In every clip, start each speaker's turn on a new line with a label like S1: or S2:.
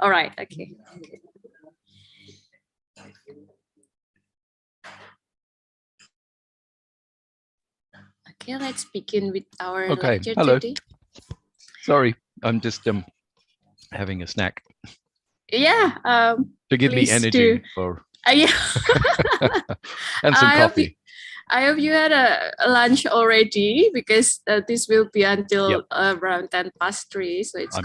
S1: All right. Okay. Okay, let's begin with our lecture today.
S2: Sorry, I'm just having a snack.
S1: Yeah.
S2: To give me energy for
S1: yeah.
S2: and some coffee.
S1: I hope you had a lunch already, because this will be until around 3:10, so it's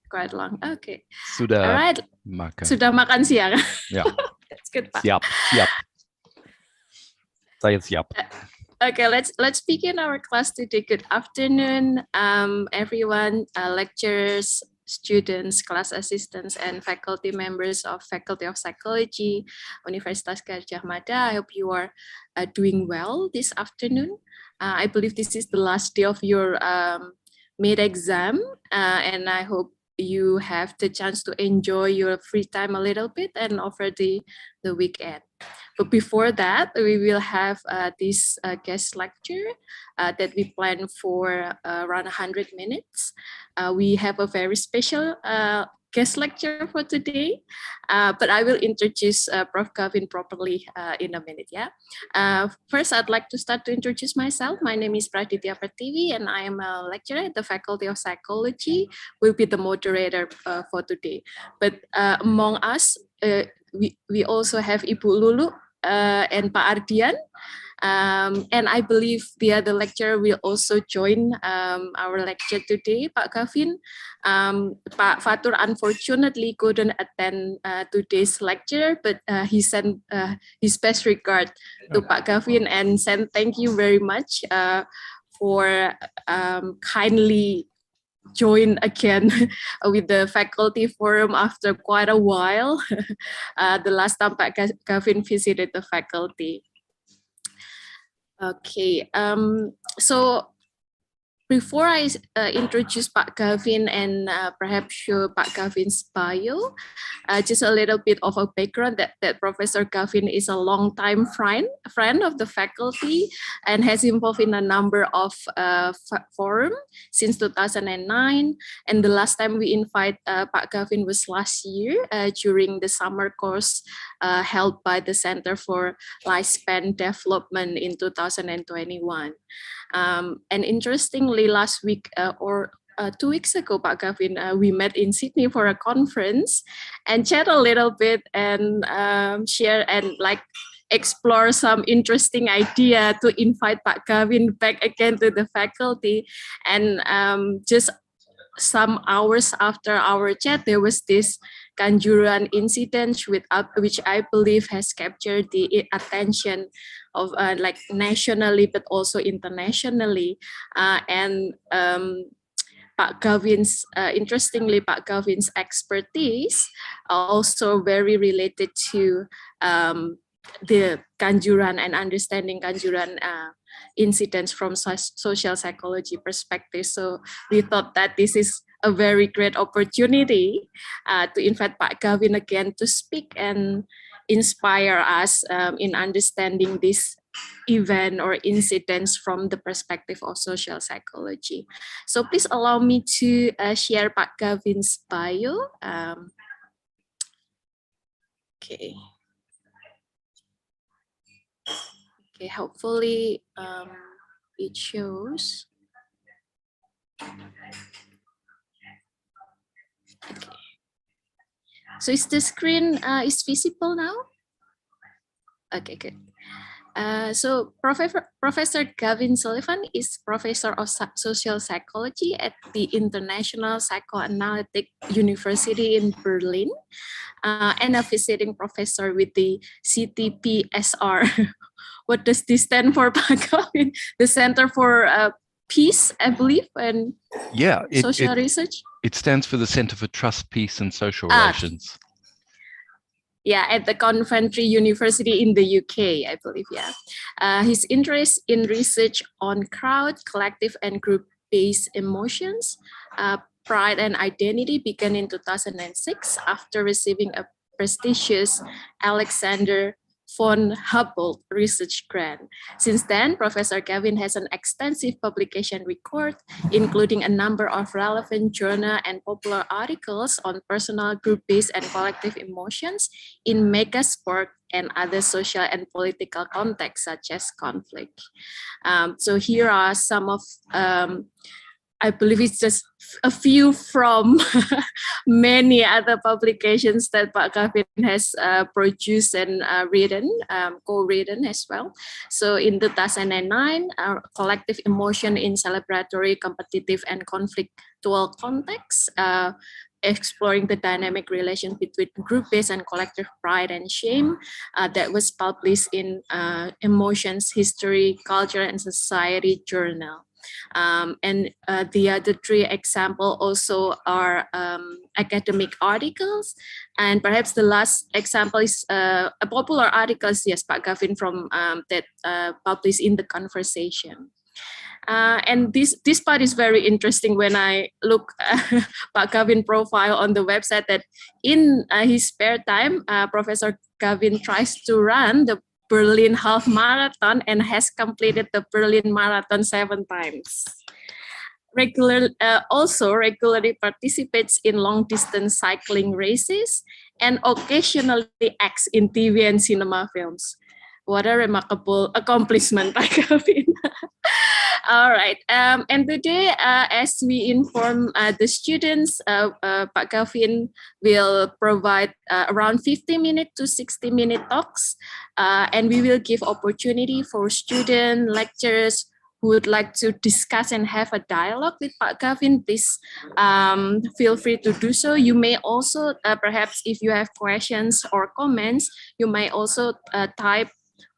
S1: quite long. Okay.
S2: Sudah
S1: all right.
S2: Makan.
S1: Sudah makan siang.
S2: Yeah.
S1: That's good, Pak.
S2: Siap. Saya siap.
S1: Okay, let's begin our class today. Good afternoon, everyone, lecturers, students, class assistants, and faculty members of Faculty of Psychology, Universitas Gadjah Mada. I hope you are doing well this afternoon. I believe this is the last day of your mid-exam, and I hope you have the chance to enjoy your free time a little bit and over the weekend. But before that, we will have this guest lecture that we plan for around 100 minutes. We have a very special guest lecture for today, but I will introduce Prof. Gavin properly in a minute. First, I'd like to start to introduce myself. My name is Praditya Pertiwi, and I am a lecturer at the Faculty of Psychology. Will be the moderator for today. But among us, we also have Ibu Lulu and Pak Ardian. And I believe the other lecturer will also join our lecture today, Pak Gavin. Pak Fatur unfortunately couldn't attend today's lecture, but he sent his best regard to Pak Gavin and sent thank you very much for kindly join again with the faculty forum after quite a while. The last time Pak Gavin visited the faculty. Okay, so before I introduce Pak Gavin and perhaps show Pak Gavin's bio, just a little bit of a background that Professor Gavin is a long-time friend of the faculty and has involved in a number of forums since 2009. And the last time we invite Pak Gavin was last year during the summer course held by the Center for Lifespan Development in 2021. And interestingly, last week or 2 weeks ago, Pak Gavin, we met in Sydney for a conference and chat a little bit and share and explore some interesting idea to invite Pak Gavin back again to the faculty. And just some hours after our chat, there was this Kanjuruhan incident which I believe has captured the attention of nationally but also internationally, and Pak Gavin's interestingly Pak Gavin's expertise also very related to the Kanjuruhan and understanding Kanjuruhan incidents from social psychology perspective. So we thought that this is a very great opportunity to invite Pak Gavin again to speak and inspire us in understanding this event or incidents from the perspective of social psychology. So please allow me to share Pak Gavin's bio. Okay. Okay, hopefully it shows. Okay. So is the screen is visible now? Okay, good. So Professor Gavin Sullivan is Professor of Social Psychology at the International Psychoanalytic University in Berlin and a visiting professor with the CTPSR. What does this stand for, Pak Gavin? The Center for Peace, I believe, and social research?
S2: It stands for the Center for Trust, Peace and Social Relations.
S1: Yeah, at the Coventry University in the UK, I believe, his interest in research on crowd, collective and group-based emotions, pride and identity began in 2006 after receiving a prestigious Alexander von Humboldt Research Grant. Since then, Professor Gavin has an extensive publication record, including a number of relevant journal and popular articles on personal, group-based, and collective emotions in megasport and other social and political contexts, such as conflict. So here are some of I believe it's just a few from many other publications that Pak Gavin has produced and written, co-written as well. So in 2009, Collective Emotion in Celebratory, Competitive, and Conflictual Contexts, exploring the dynamic relation between group-based and collective pride and shame, that was published in Emotions, History, Culture, and Society journal. And the other three examples also are academic articles. And perhaps the last example is a popular article, yes, Pak Gavin, from that published in The Conversation. And this part is very interesting when I look Pak Gavin profile on the website, that in his spare time, Professor Gavin tries to run the Berlin half marathon and has completed the Berlin marathon 7 times. Also regularly participates in long distance cycling races and occasionally acts in TV and cinema films. What a remarkable accomplishment, Pak Gavin. All right. And today, as we inform the students, Pak Gavin will provide around 50-minute to 60-minute talks, and we will give opportunity for student lecturers who would like to discuss and have a dialogue with Pak Gavin. Please feel free to do so. You may also, perhaps if you have questions or comments, you may also type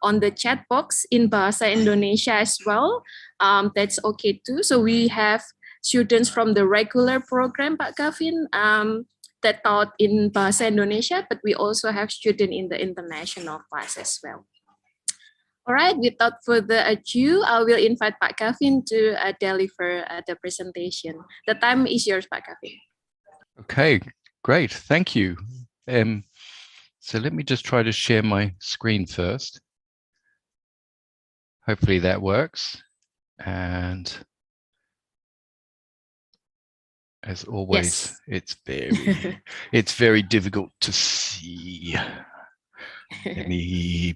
S1: on the chat box in Bahasa Indonesia as well. That's okay too. So we have students from the regular program, Pak Gavin, that taught in Bahasa Indonesia, but we also have students in the international class as well. All right, without further ado, I will invite Pak Gavin to deliver the presentation. The time is yours, Pak Gavin.
S2: Okay, great. Thank you. So let me just try to share my screen first. Hopefully that works. And as always, yes. It's very difficult to see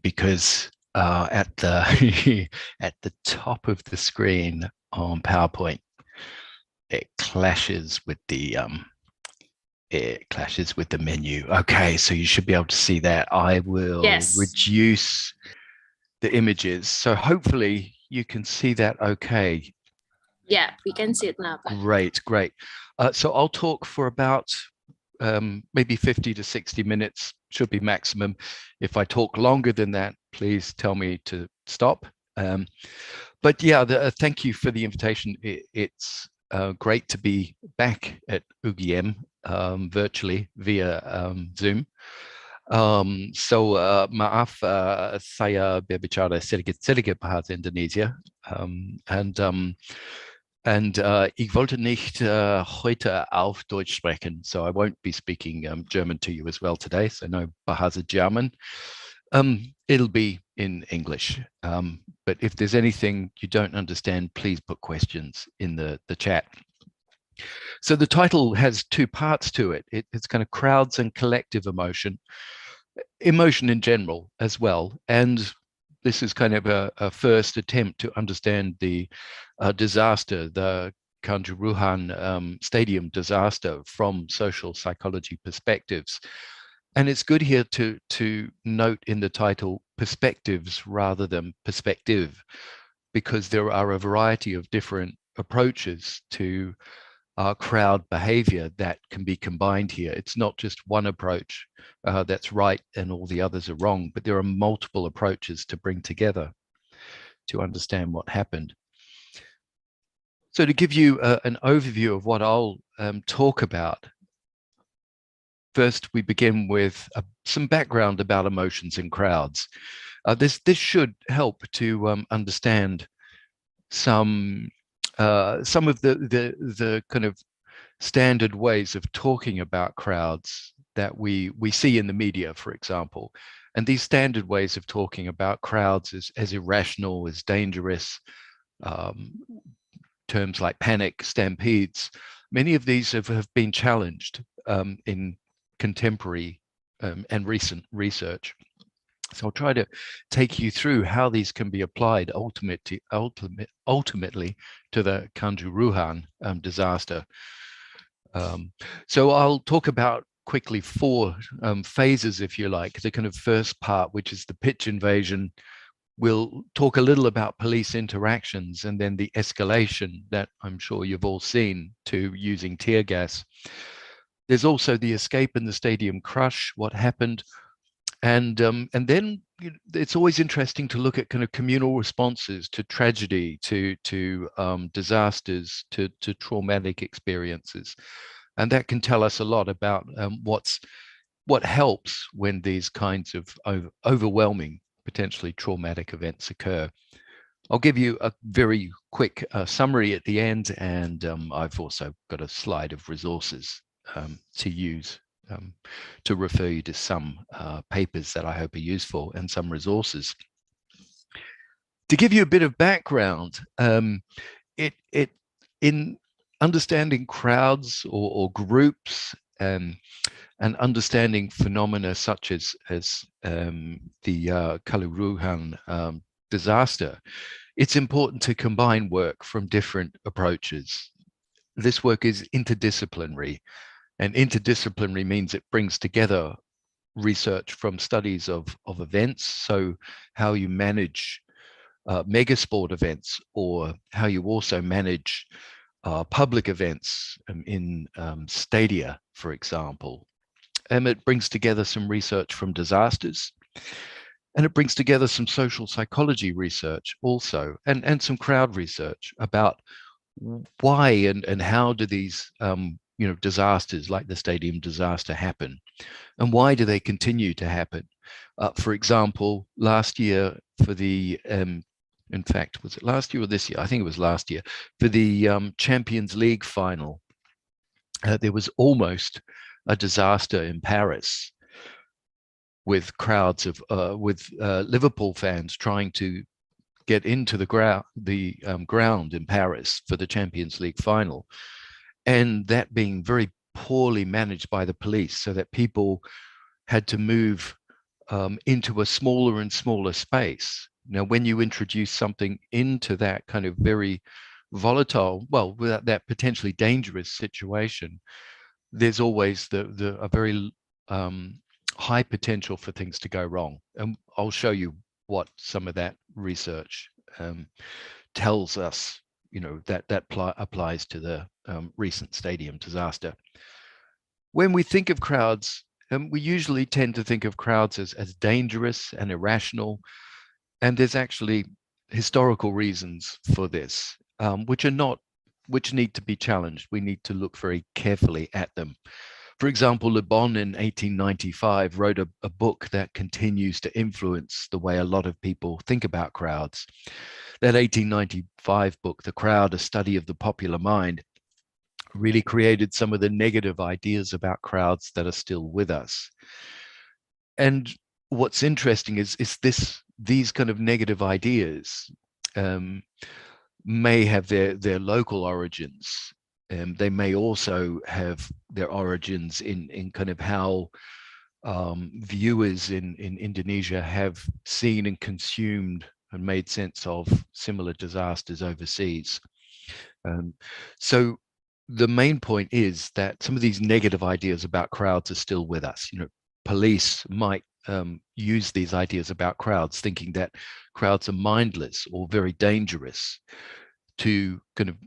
S2: because at the at the top of the screen on PowerPoint, it clashes with the menu. Okay, so you should be able to see that. I will reduce the images, so hopefully you can see that okay.
S1: Yeah, we can see it now.
S2: Great. So I'll talk for about maybe 50 to 60 minutes, should be maximum. If I talk longer than that, please tell me to stop. But yeah, thank you for the invitation. It's great to be back at UGM virtually via Zoom. So maaf saya berbicara sedikit bahasa Indonesia and ich wollte nicht heute auf Deutsch sprechen, so I won't be speaking German to you as well today, so no Bahasa German. It'll be in English, but if there's anything you don't understand, please put questions in the chat. So the title has two parts to it. It's kind of crowds and collective emotion in general as well. And this is kind of a first attempt to understand the disaster, the Kanjuruhan stadium disaster from social psychology perspectives. And it's good here to note in the title perspectives rather than perspective, because there are a variety of different approaches to crowd behavior that can be combined here. It's not just one approach that's right and all the others are wrong, but there are multiple approaches to bring together to understand what happened. So to give you an overview of what I'll talk about, first we begin with some background about emotions in crowds. This should help to understand some of the kind of standard ways of talking about crowds that we see in the media, for example. And these standard ways of talking about crowds as irrational, as dangerous, um, terms like panic, stampedes, many of these have been challenged in contemporary and recent research. So I'll try to take you through how these can be applied ultimately to the Kanjuruhan disaster. So I'll talk about quickly four phases, if you like. The kind of first part, which is the pitch invasion. We'll talk a little about police interactions and then the escalation that I'm sure you've all seen to using tear gas. There's also the escape in the stadium crush, what happened. And then it's always interesting to look at kind of communal responses to tragedy, to disasters, to traumatic experiences. And that can tell us a lot about what helps when these kinds of overwhelming, potentially traumatic events occur. I'll give you a very quick summary at the end, and I've also got a slide of resources to use to refer you to some papers that I hope are useful and some resources. To give you a bit of background, in understanding crowds or groups and understanding phenomena such as the Kanjuruhan disaster, it's important to combine work from different approaches. This work is interdisciplinary, and interdisciplinary means it brings together research from studies of events, so how you manage mega sport events, or how you also manage public events in stadia, for example. And it brings together some research from disasters, and it brings together some social psychology research also, and some crowd research about why and how do these disasters like the stadium disaster happen, and why do they continue to happen? For example, last year for the in fact, was it last year or this year? I think it was last year for the Champions League final. There was almost a disaster in Paris with crowds of Liverpool fans trying to get into the ground in Paris for the Champions League final, and that being very poorly managed by the police, so that people had to move into a smaller and smaller space. Now, when you introduce something into that kind of very volatile, well, without that potentially dangerous situation, there's always a very high potential for things to go wrong. And I'll show you what some of that research tells us, that applies to the recent stadium disaster. When we think of crowds, we usually tend to think of crowds as dangerous and irrational. And there's actually historical reasons for this, which need to be challenged. We need to look very carefully at them. For example, Le Bon in 1895 wrote a book that continues to influence the way a lot of people think about crowds. That 1895 book, The Crowd, A Study of the Popular Mind, really created some of the negative ideas about crowds that are still with us. And what's interesting is these kind of negative ideas may have their local origins. They may also have their origins in kind of how viewers in Indonesia have seen and consumed and made sense of similar disasters overseas. So the main point is that some of these negative ideas about crowds are still with us. Police might use these ideas about crowds, thinking that crowds are mindless or very dangerous, to kind of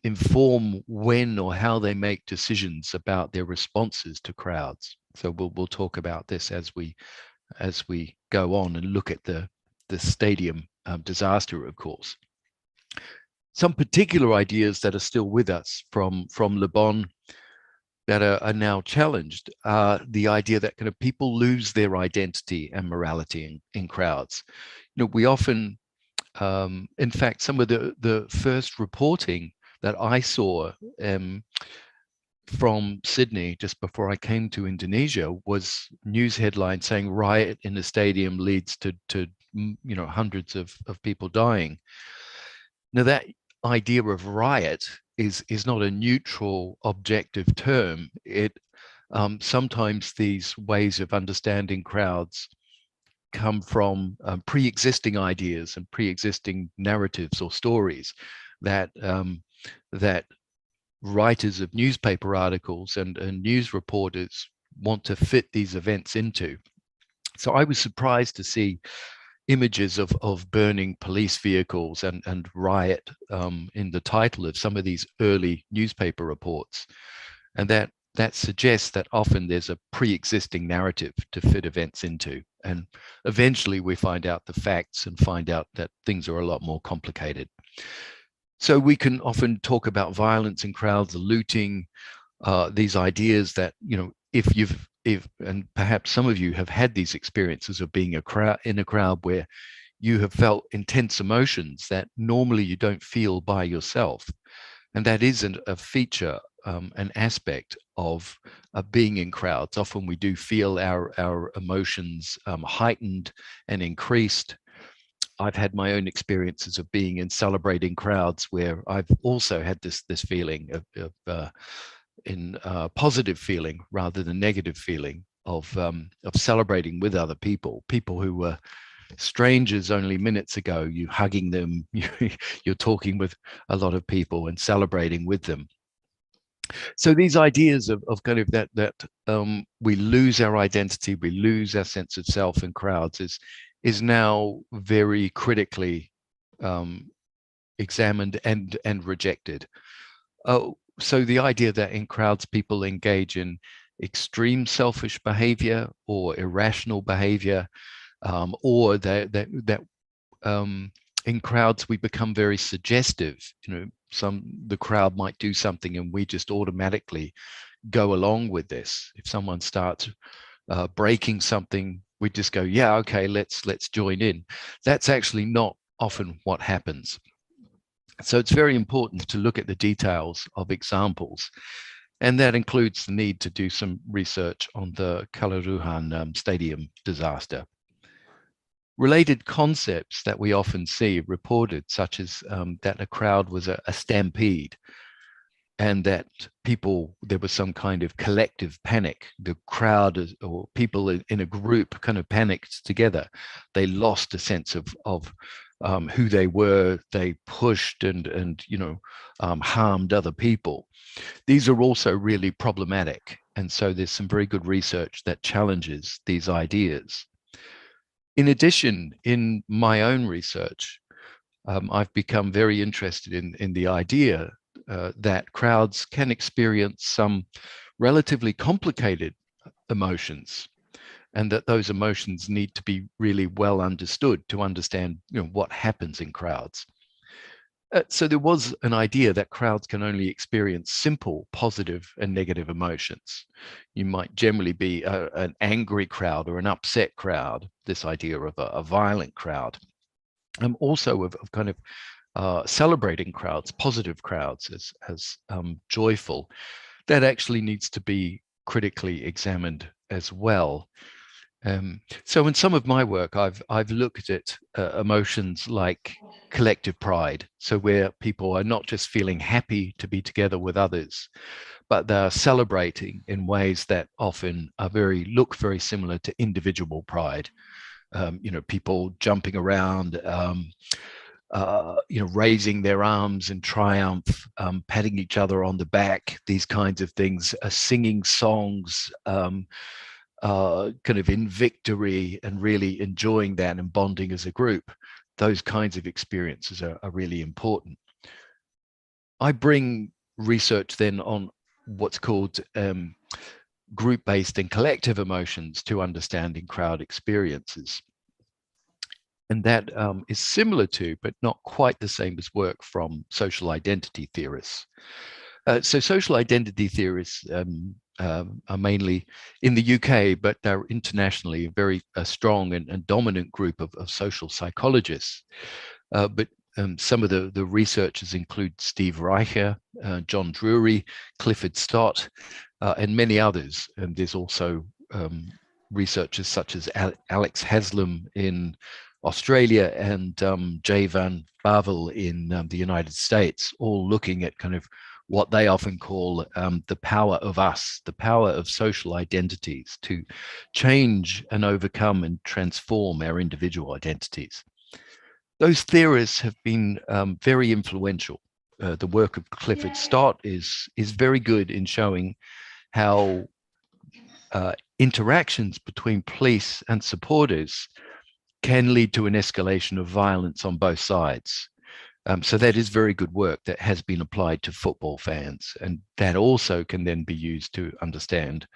S2: inform when or how they make decisions about their responses to crowds. So we'll talk about this as we go on and look at the stadium disaster, of course. Some particular ideas that are still with us from Le Bon that are now challenged are the idea that kind of people lose their identity and morality in crowds. We often, in fact, some of the first reporting that I saw from Sydney just before I came to Indonesia was news headlines saying riot in a stadium leads to hundreds of people dying. Now that idea of riot is not a neutral objective term. It sometimes these ways of understanding crowds come from pre-existing ideas and pre-existing narratives or stories that that writers of newspaper articles and news reporters want to fit these events into. So I was surprised to see images of burning police vehicles and riot in the title of some of these early newspaper reports. And that suggests that often there's a pre-existing narrative to fit events into. And eventually we find out the facts and find out that things are a lot more complicated. So we can often talk about violence in crowds, looting, these ideas that, if and perhaps some of you have had these experiences of being in a crowd where you have felt intense emotions that normally you don't feel by yourself. And that isn't a feature, an aspect of being in crowds. Often we do feel our emotions heightened and increased. I've had my own experiences of being in celebrating crowds where I've also had this feeling of positive feeling rather than negative feeling of celebrating with other people who were strangers only minutes ago. You hugging them, you're talking with a lot of people and celebrating with them. So these ideas of kind of that we lose our identity, we lose our sense of self in crowds is now very critically examined and rejected. So the idea that in crowds people engage in extreme selfish behavior or irrational behavior, or that in crowds we become very suggestive. The crowd might do something and we just automatically go along with this. If someone starts breaking something, we just go, yeah, okay, let's join in. That's actually not often what happens. So it's very important to look at the details of examples. And that includes the need to do some research on the Kanjuruhan stadium disaster. Related concepts that we often see reported, such as that a crowd was a stampede, and that there was some kind of collective panic. The crowd or people in a group kind of panicked together. They lost a sense of who they were. They pushed and harmed other people. These are also really problematic. And so there's some very good research that challenges these ideas. In addition, in my own research, I've become very interested in the idea that crowds can experience some relatively complicated emotions, and that those emotions need to be really well understood to understand what happens in crowds. So there was an idea that crowds can only experience simple positive and negative emotions. You might generally be an angry crowd or an upset crowd, this idea of a violent crowd. Also of kind of celebrating crowds, positive crowds as joyful. That actually needs to be critically examined as well. So in some of my work, I've looked at emotions like collective pride. So where people are not just feeling happy to be together with others, but they're celebrating in ways that often look very similar to individual pride. People jumping around, raising their arms in triumph, patting each other on the back, these kinds of things, singing songs, kind of in victory and really enjoying that and bonding as a group. Those kinds of experiences are really important. I bring research then on what's called group-based and collective emotions to understanding crowd experiences. And that is similar to, but not quite the same as work from social identity theorists. So social identity theorists are mainly in the UK, but they're internationally a very strong and dominant group of social psychologists. But Some of the researchers include Steve Reicher, John Drury, Clifford Stott, and many others. And there's also researchers such as Alex Haslam in Australia and Jay Van Bavel in the United States, all looking at kind of what they often call the power of us, the power of social identities to change and overcome and transform our individual identities. Those theorists have been very influential. The work of Clifford Stott is very good in showing how interactions between police and supporters can lead to an escalation of violence on both sides. So that is very good work that has been applied to football fans, and that also can then be used to understand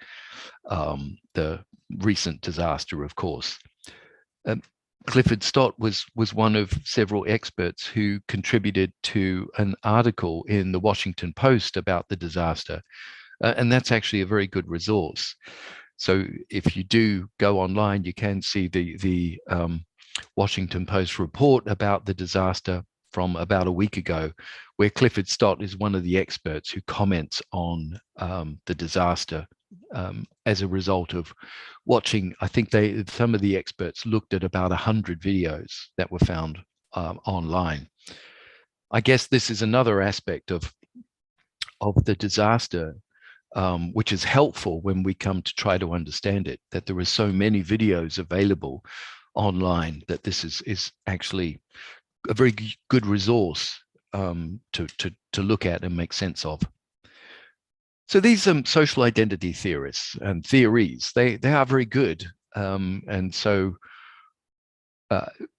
S2: the recent disaster, of course. Clifford Stott was one of several experts who contributed to an article in the Washington Post about the disaster, and that's actually a very good resource. So if you do go online, you can see the Washington Post report about the disaster from about a week ago, where Clifford Stott is one of the experts who comments on the disaster as a result of watching. I think some of the experts looked at about 100 videos that were found online. I guess this is another aspect of the disaster, which is helpful when we come to try to understand it, that there are so many videos available online that this is actually a very good resource to look at and make sense of. So these social identity theorists and theories, they are very good. And so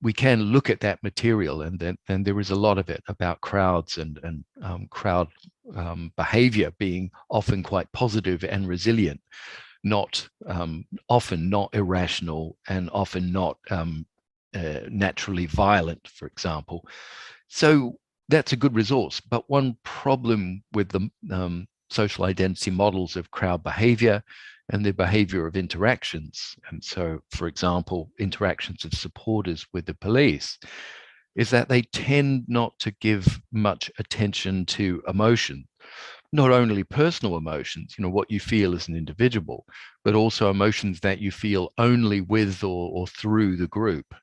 S2: we can look at that material, and then there is a lot of it about crowds and crowd behavior being often quite positive and resilient, not often not irrational, and often not naturally violent, for example. So that's a good resource. But one problem with the social identity models of crowd behavior and the behavior of interactions, and so, for example, interactions of supporters with the police, is that they tend not to give much attention to emotion, not only personal emotions, what you feel as an individual, but also emotions that you feel only with or through the group.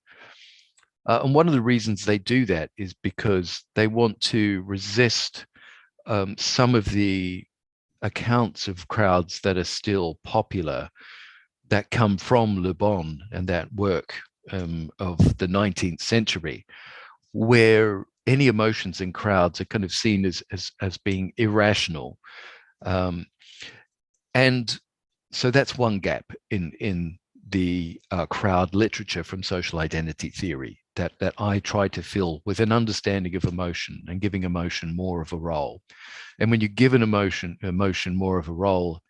S2: And one of the reasons they do that is because they want to resist some of the accounts of crowds that are still popular, that come from Le Bon and that work of the 19th century, where any emotions in crowds are kind of seen as being irrational. And so that's one gap in the crowd literature from social identity theory that I try to fill with an understanding of emotion and giving emotion more of a role. And when you give an emotion more of a role,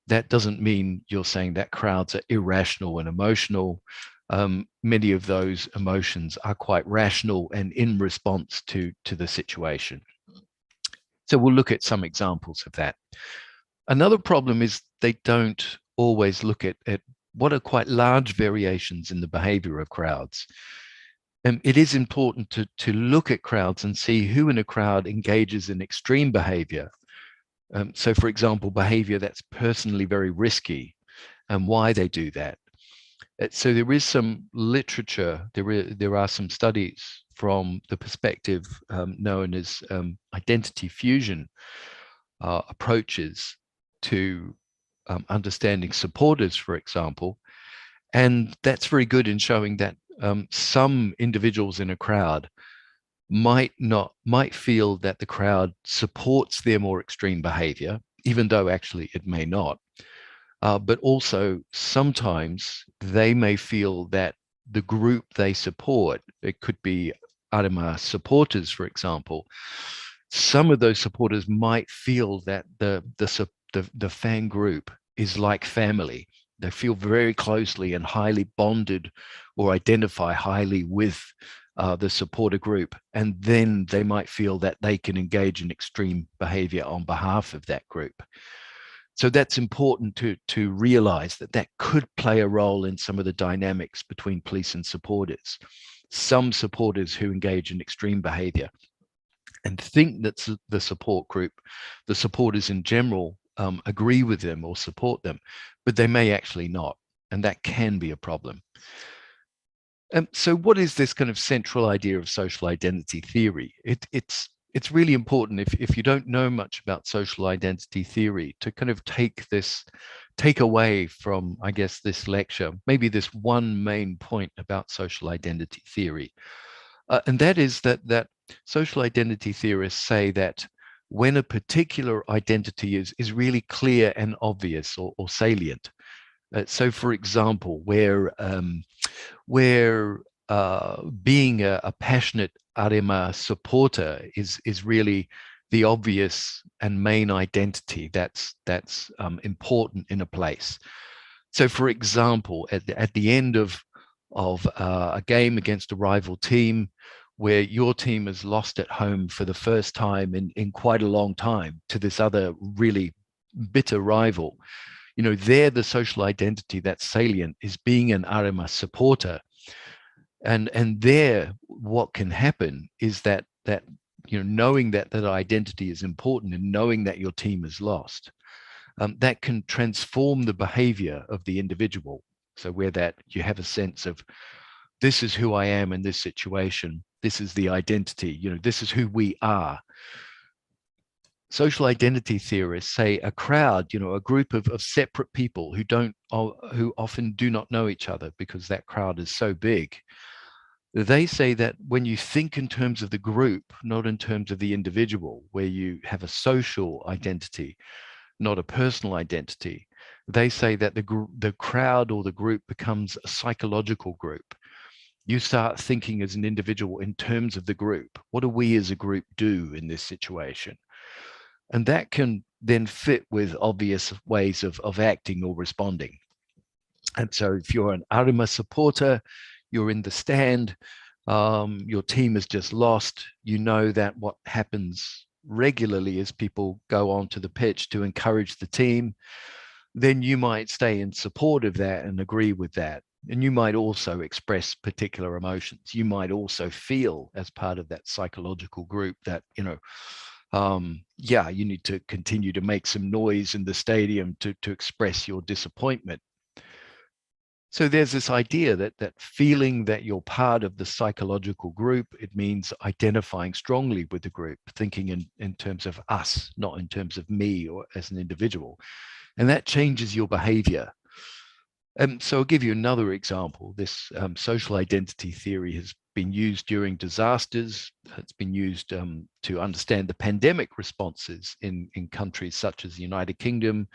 S2: that doesn't mean you're saying that crowds are irrational and emotional. Many of those emotions are quite rational and in response to the situation. So we'll look at some examples of that. Another problem is they don't always look at what are quite large variations in the behavior of crowds. And it is important to look at crowds and see who in a crowd engages in extreme behavior. So, for example, behavior that's personally very risky, and why they do that. So there is some literature, there are some studies from the perspective known as identity fusion approaches to understanding supporters, for example. And that's very good in showing that some individuals in a crowd might feel that the crowd supports their more extreme behavior, even though actually it may not. But also sometimes they may feel that the group they support, it could be Adama supporters, for example, some of those supporters might feel that the fan group is like family. They feel very closely and highly bonded, or identify highly with the supporter group. And then they might feel that they can engage in extreme behavior on behalf of that group. So that's important to realize that could play a role in some of the dynamics between police and supporters. some supporters who engage in extreme behavior and think that the support group, the supporters in general, agree with them or support them, but they may actually not. And that can be a problem. So what is this kind of central idea of social identity theory? It's really important if you don't know much about social identity theory to kind of take away from, I guess, this lecture, maybe this one main point about social identity theory. And that is that social identity theorists say that when a particular identity is really clear and obvious or salient. So, for example, where being a passionate Arema supporter is really the obvious and main identity that's important in a place. So, for example, at the end of a game against a rival team, where your team has lost at home for the first time in quite a long time to this other really bitter rival, there the social identity that's salient is being an Arema supporter. And there what can happen is that knowing that identity is important and knowing that your team is lost, that can transform the behavior of the individual. So where that you have a sense of, this is who I am in this situation, this is the identity, this is who we are. Social identity theorists say a crowd, a group of separate people who often do not know each other because that crowd is so big. They say that when you think in terms of the group, not in terms of the individual, where you have a social identity, not a personal identity, they say that the crowd or the group becomes a psychological group. You start thinking as an individual in terms of the group. What do we as a group do in this situation? And that can then fit with obvious ways of acting or responding. And so if you're an Arema supporter, you're in the stand, your team has just lost, you know that what happens regularly is people go onto the pitch to encourage the team. Then you might stay in support of that and agree with that. And you might also express particular emotions. You might also feel as part of that psychological group that, you need to continue to make some noise in the stadium to express your disappointment. So there's this idea that feeling that you're part of the psychological group, it means identifying strongly with the group, thinking in terms of us, not in terms of me or as an individual. And that changes your behavior. So I'll give you another example. This social identity theory has been used during disasters. It's been used to understand the pandemic responses in countries such as the United Kingdom,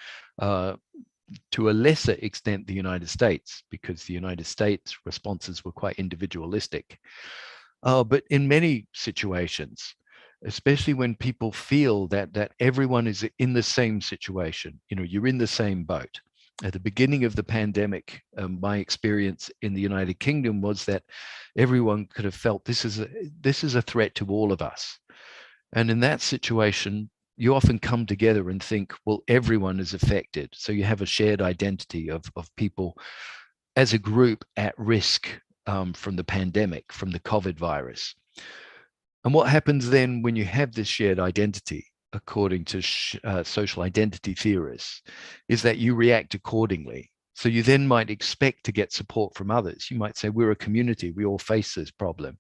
S2: to a lesser extent the United States, because the United States responses were quite individualistic. But in many situations, especially when people feel that everyone is in the same situation, you're in the same boat. At the beginning of the pandemic, my experience in the United Kingdom was that everyone could have felt this is a threat to all of us. And in that situation, you often come together and think, well, everyone is affected. So you have a shared identity of people as a group at risk from the pandemic, from the COVID virus. And what happens then when you have this shared identity, according to social identity theorists, is that you react accordingly. So you then might expect to get support from others. You might say, we're a community, we all face this problem.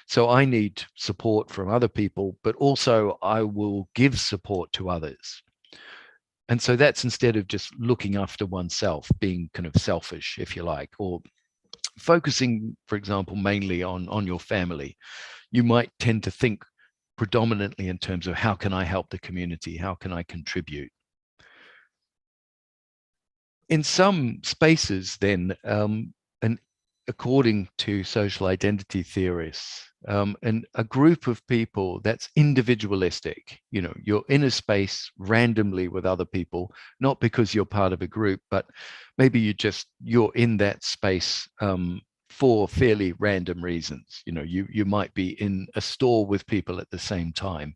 S2: So I need support from other people, but also I will give support to others. And so that's instead of just looking after oneself, being kind of selfish, if you like, or focusing, for example, mainly on your family. You might tend to think predominantly in terms of how can I help the community? How can I contribute? In some spaces then, and according to social identity theorists, and a group of people that's individualistic, you're in a space randomly with other people, not because you're part of a group, but maybe you're in that space for fairly random reasons. You might be in a store with people at the same time.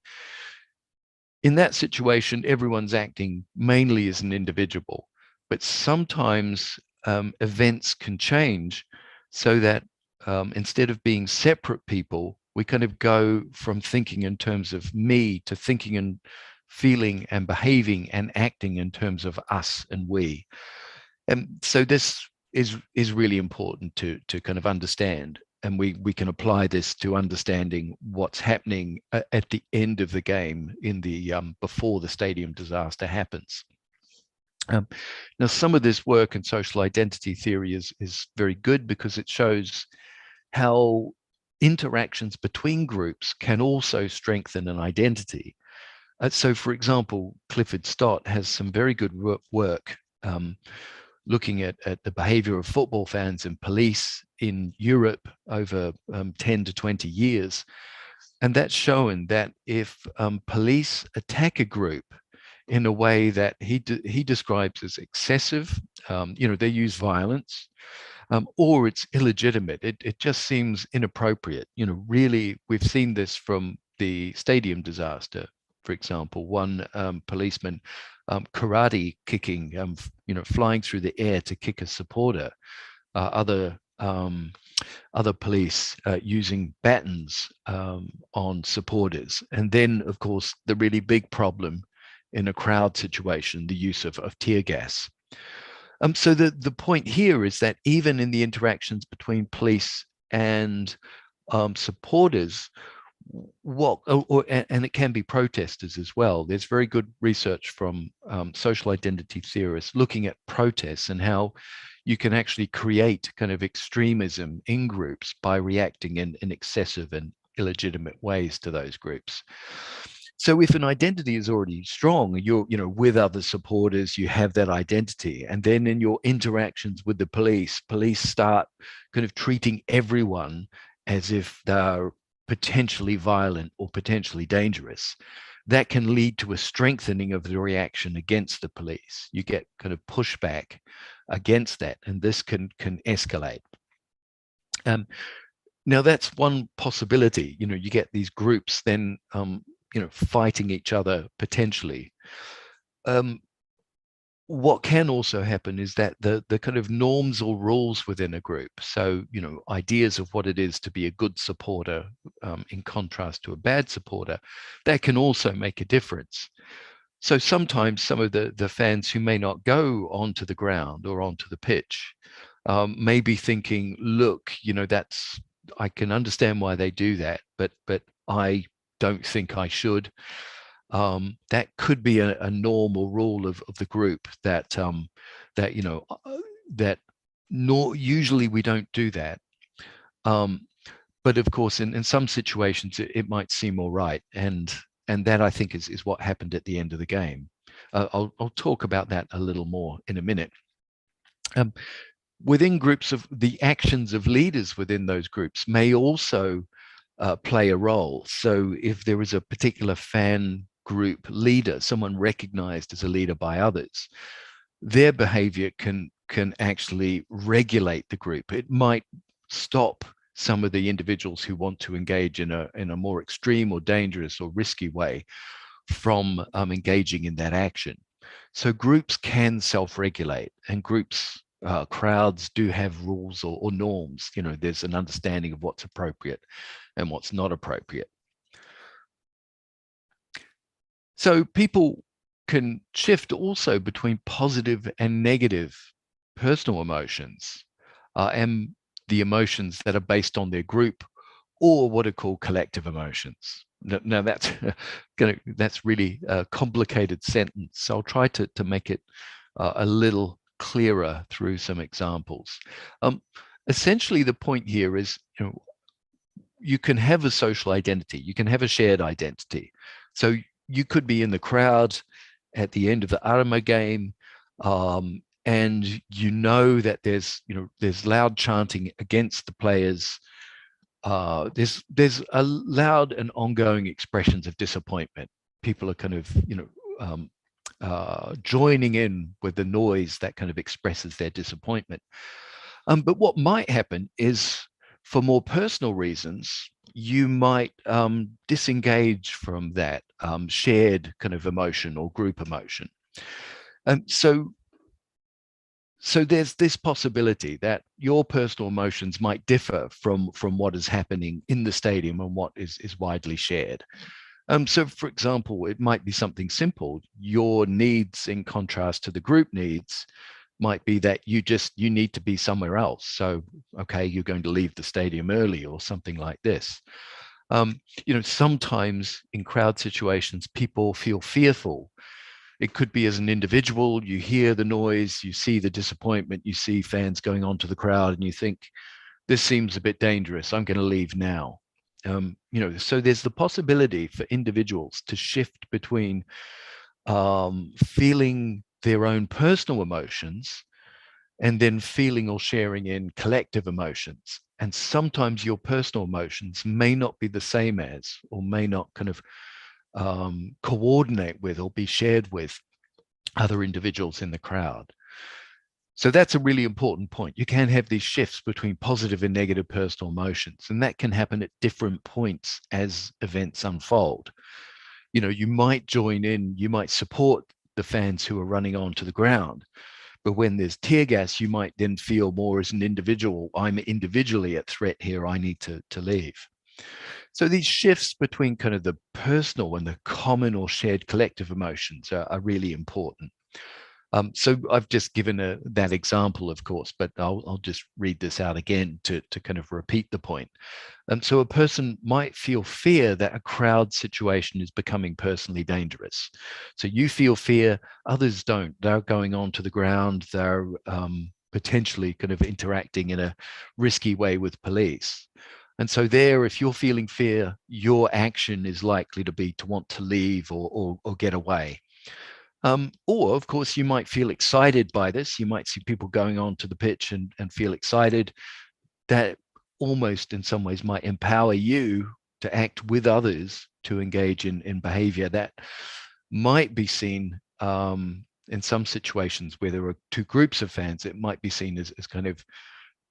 S2: In that situation, everyone's acting mainly as an individual, but sometimes events can change so that instead of being separate people, we kind of go from thinking in terms of me to thinking and feeling and behaving and acting in terms of us and we. And so this is really important to kind of understand. And we can apply this to understanding what's happening at the end of the game in the before the stadium disaster happens. Now, some of this work in social identity theory is very good because it shows how interactions between groups can also strengthen an identity. So, for example, Clifford Stott has some very good work looking at the behavior of football fans and police in Europe over 10 to 20 years. And that's shown that if police attack a group in a way that he describes as excessive, they use violence, or it's illegitimate. It just seems inappropriate. Really, we've seen this from the stadium disaster, for example. One policeman karate kicking, flying through the air to kick a supporter. Other police using batons on supporters. And then, of course, the really big problem in a crowd situation, the use of tear gas. So the point here is that even in the interactions between police and supporters, and it can be protesters as well. There's very good research from social identity theorists looking at protests and how you can actually create kind of extremism in groups by reacting in excessive and illegitimate ways to those groups. So if an identity is already strong, you're with other supporters, you have that identity, and then in your interactions with the police start kind of treating everyone as if they're potentially violent or potentially dangerous. That can lead to a strengthening of the reaction against the police. You get kind of pushback against that, and this can escalate. Now that's one possibility. You get these groups then fighting each other potentially. What can also happen is that the kind of norms or rules within a group, so ideas of what it is to be a good supporter in contrast to a bad supporter, that can also make a difference. So sometimes some of the fans who may not go onto the ground or onto the pitch may be thinking, look, I can understand why they do that, but I don't think I should. That could be a normal rule of the group that usually we don't do that. But of course, in some situations, it might seem all right. And that, I think, is what happened at the end of the game. I'll talk about that a little more in a minute. Within groups, of the actions of leaders within those groups may also play a role. So if there is a particular fan group leader, someone recognized as a leader by others, their behavior can actually regulate the group. It might stop some of the individuals who want to engage in a more extreme or dangerous or risky way from engaging in that action. So groups can self-regulate, and groups, crowds do have rules or norms. There's an understanding of what's appropriate and what's not appropriate. So people can shift also between positive and negative personal emotions, and the emotions that are based on their group, or what are called collective emotions. Now that's that's really a complicated sentence, so I'll try to make it a little clearer through some examples. Essentially, the point here is, you can have a social identity, you can have a shared identity. So you could be in the crowd at the end of the Arama game, and that there's loud chanting against the players. There's a loud and ongoing expressions of disappointment. People are kind of joining in with the noise that kind of expresses their disappointment. But what might happen is, for more personal reasons, you might disengage from that shared kind of emotion or group emotion. So So there's this possibility that your personal emotions might differ from what is happening in the stadium and what is widely shared. So, for example, it might be something simple. Your needs, in contrast to the group needs, might be that you need to be somewhere else. So, okay, you're going to leave the stadium early or something like this. Sometimes in crowd situations, people feel fearful. It could be as an individual, you hear the noise, you see the disappointment, you see fans going onto the crowd, and you think, this seems a bit dangerous. I'm going to leave now. So there's the possibility for individuals to shift between feeling their own personal emotions and then feeling or sharing in collective emotions. And sometimes your personal emotions may not be the same as, or may not kind of coordinate with or be shared with other individuals in the crowd. So that's a really important point. You can have these shifts between positive and negative personal emotions, and that can happen at different points as events unfold. You might join in, you might support the fans who are running onto the ground, but when there's tear gas, you might then feel more as an individual. I'm individually at threat here. I need to leave. So these shifts between kind of the personal and the common or shared collective emotions are really important. So I've just given that example, of course, but I'll just read this out again to kind of repeat the point. So a person might feel fear that a crowd situation is becoming personally dangerous. So you feel fear, others don't. They're going on to the ground. They're potentially kind of interacting in a risky way with police. And so there, if you're feeling fear, your action is likely to be to want to leave or get away. Or, of course, you might feel excited by this. You might see people going on to the pitch and feel excited. That almost in some ways might empower you to act with others to engage in behavior that might be seen in some situations where there are two groups of fans. It might be seen as kind of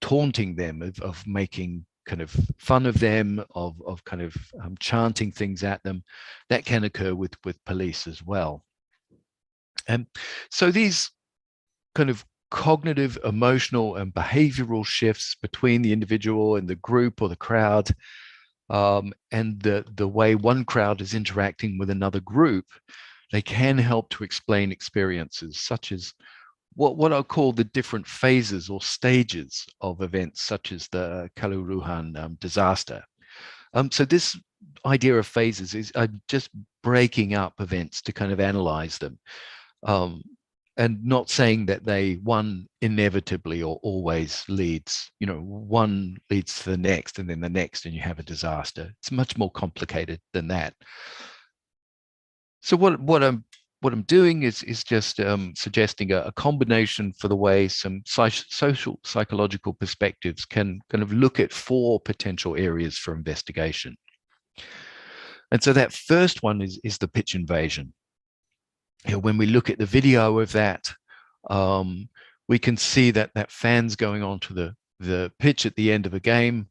S2: taunting them, of making kind of fun of them, of kind of chanting things at them. That can occur with police as well. And so these kind of cognitive, emotional, and behavioral shifts between the individual and the group or the crowd, and the way one crowd is interacting with another group, they can help to explain experiences such as what I'll call the different phases or stages of events, such as the Kanjuruhan disaster. So this idea of phases is just breaking up events to kind of analyze them. And not saying that one inevitably or always leads, one leads to the next and then the next, and you have a disaster. It's much more complicated than that. So what I'm doing is just suggesting a combination for the way some social psychological perspectives can kind of look at 4 potential areas for investigation. And so that first one is the pitch invasion. When we look at the video of that, we can see that fans going onto the pitch at the end of a game,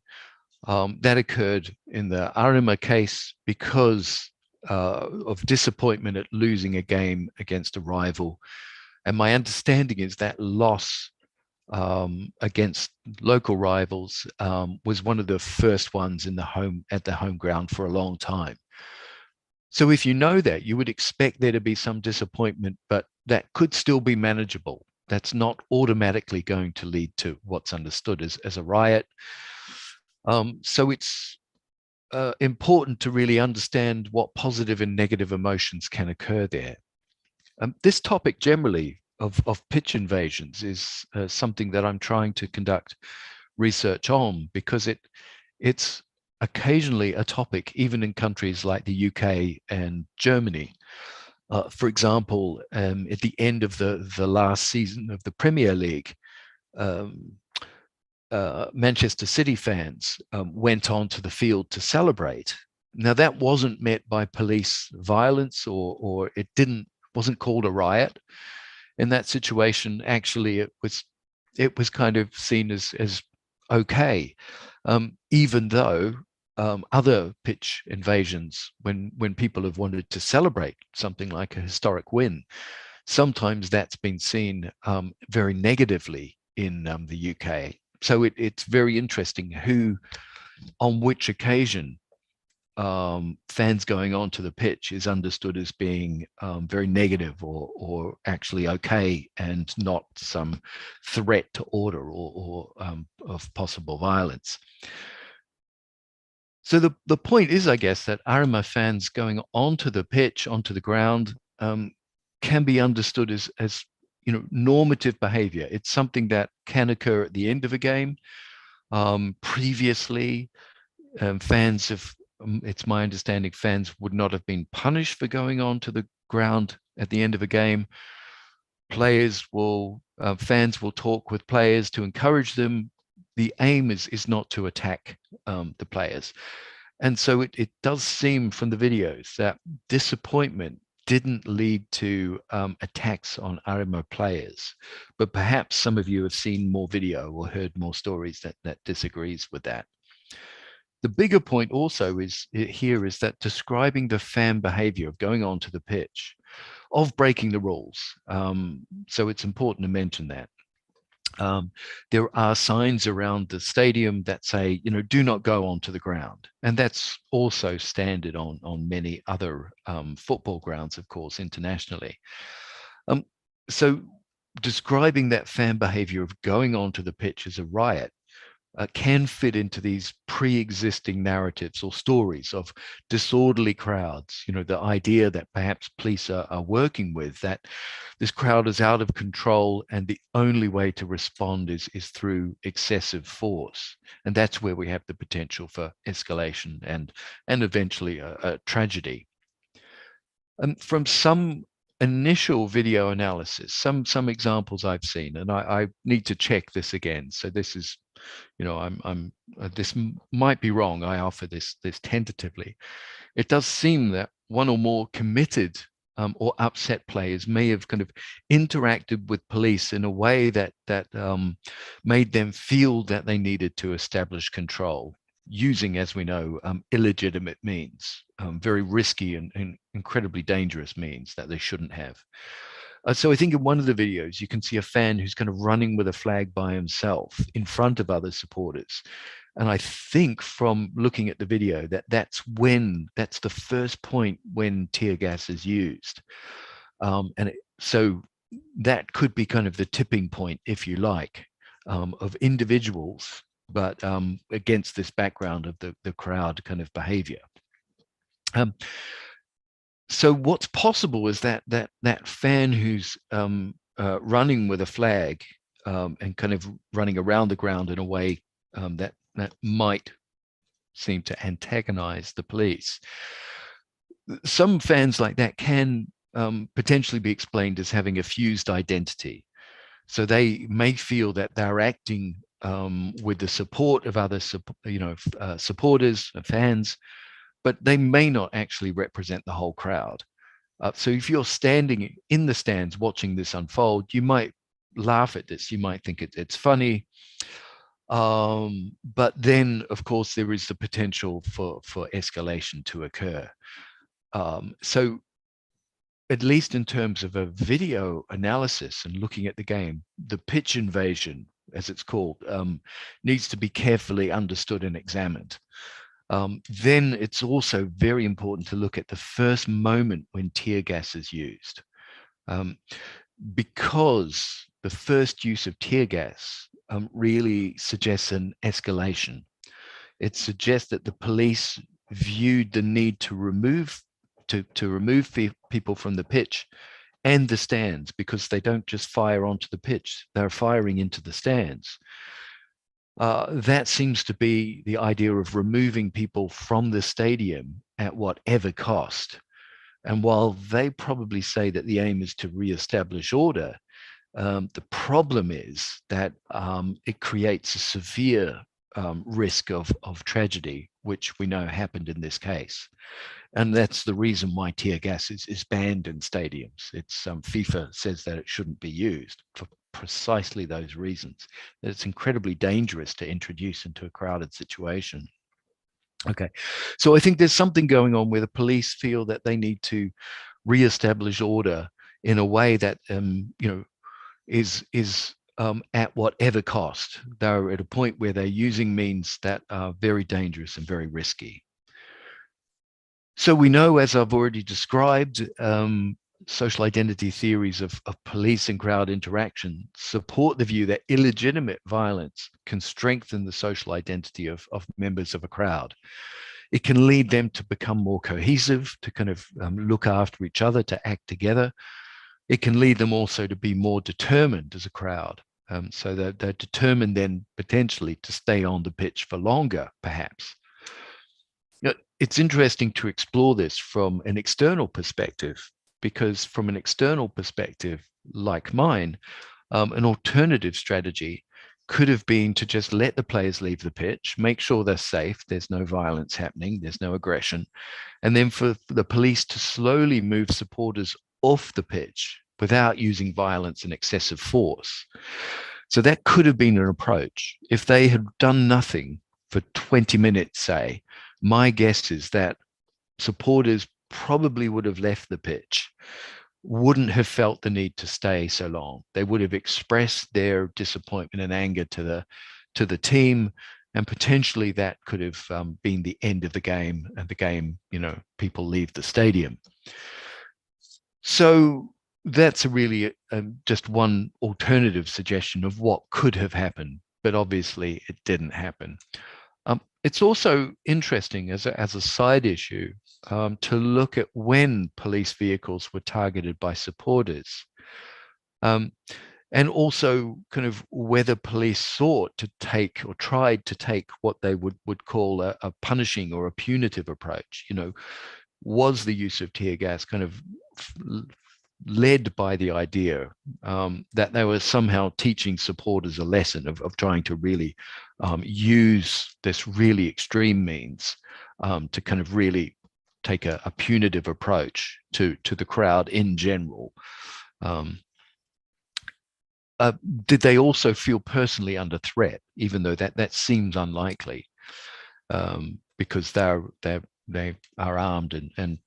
S2: that occurred in the Arima case because of disappointment at losing a game against a rival. And my understanding is that loss against local rivals was one of the first ones at the home ground for a long time. So if you know that, you would expect there to be some disappointment, but that could still be manageable. That's not automatically going to lead to what's understood as a riot. So it's important to really understand what positive and negative emotions can occur there. This topic generally of pitch invasions is something that I'm trying to conduct research on, because it's occasionally a topic even in countries like the UK and Germany. For example, at the end of the last season of the Premier League, Manchester City fans went onto the field to celebrate. Now that wasn't met by police violence, or it wasn't called a riot. In that situation, actually, it was kind of seen as okay, even though other pitch invasions, when people have wanted to celebrate something like a historic win, sometimes that's been seen very negatively in the UK. So it's very interesting who, on which occasion, fans going onto the pitch is understood as being very negative or actually okay and not some threat to order or of possible violence. So the point is, I guess, that Arima fans going onto the pitch, onto the ground, can be understood as normative behavior. It's something that can occur at the end of a game. Previously, fans have, it's my understanding, fans would not have been punished for going on to the ground at the end of a game. Fans will talk with players to encourage them. The aim is not to attack the players. And so it does seem from the videos that disappointment didn't lead to attacks on Arima players, but perhaps some of you have seen more video or heard more stories that disagrees with that. The bigger point also is that describing the fan behavior of going onto the pitch, of breaking the rules. So it's important to mention that. There are signs around the stadium that say, do not go onto the ground. And that's also standard on many other football grounds, of course, internationally. So describing that fan behavior of going onto the pitch as a riot can fit into these pre-existing narratives or stories of disorderly crowds. The idea that perhaps police are working with, that this crowd is out of control and the only way to respond is through excessive force. And that's where we have the potential for escalation and eventually a tragedy. And from some initial video analysis, some examples I've seen, and I need to check this again. So this is, this might be wrong. I offer this tentatively. It does seem that one or more committed or upset players may have kind of interacted with police in a way that made them feel that they needed to establish control, using, as we know, illegitimate means, very risky and incredibly dangerous means that they shouldn't have. So I think in one of the videos, you can see a fan who's kind of running with a flag by himself in front of other supporters. And I think from looking at the video that's the first point when tear gas is used. So that could be kind of the tipping point, if you like, of individuals, but against this background of the crowd kind of behavior. So what's possible is that fan who's running with a flag and kind of running around the ground in a way that might seem to antagonize the police. Some fans like that can potentially be explained as having a fused identity. So they may feel that they're acting with the support of other supporters, fans, but they may not actually represent the whole crowd. So if you're standing in the stands watching this unfold, you might laugh at this. You might think it's funny. But then, of course, there is the potential for escalation to occur. So at least in terms of a video analysis and looking at the game, the pitch invasion, as it's called, needs to be carefully understood and examined. Then it's also very important to look at the first moment when tear gas is used, because the first use of tear gas really suggests an escalation. It suggests that the police viewed the need to remove people from the pitch and the stands, because they don't just fire onto the pitch, they're firing into the stands. That seems to be the idea of removing people from the stadium at whatever cost. And while they probably say that the aim is to reestablish order, the problem is that it creates a severe risk of tragedy, which we know happened in this case. And that's the reason why tear gas is banned in stadiums. It's FIFA says that it shouldn't be used for precisely those reasons. That it's incredibly dangerous to introduce into a crowded situation. Okay, so I think there's something going on where the police feel that they need to reestablish order in a way that is at whatever cost. They're at a point where they're using means that are very dangerous and very risky. So we know, as I've already described, social identity theories of police and crowd interaction support the view that illegitimate violence can strengthen the social identity of members of a crowd. It can lead them to become more cohesive, to kind of look after each other, to act together. It can lead them also to be more determined as a crowd. So they're determined then potentially to stay on the pitch for longer, perhaps. It's interesting to explore this from an external perspective, because from an external perspective, like mine, an alternative strategy could have been to just let the players leave the pitch, make sure they're safe, there's no violence happening, there's no aggression, and then for the police to slowly move supporters off the pitch without using violence and excessive force. So that could have been an approach. If they had done nothing for 20 minutes, say, my guess is that supporters probably would have left the pitch, wouldn't have felt the need to stay so long. They would have expressed their disappointment and anger to the team, and potentially that could have been the end of the game, and the game, people leave the stadium. So that's really just one alternative suggestion of what could have happened, but obviously it didn't happen. It's also interesting as a side issue to look at when police vehicles were targeted by supporters, and also kind of whether police sought to take or tried to take what they would call a punishing or a punitive approach. Was the use of tear gas kind of led by the idea that they were somehow teaching supporters a lesson of trying to really use this really extreme means to kind of really take a punitive approach to the crowd in general. Did they also feel personally under threat, even though that seems unlikely, because they are armed and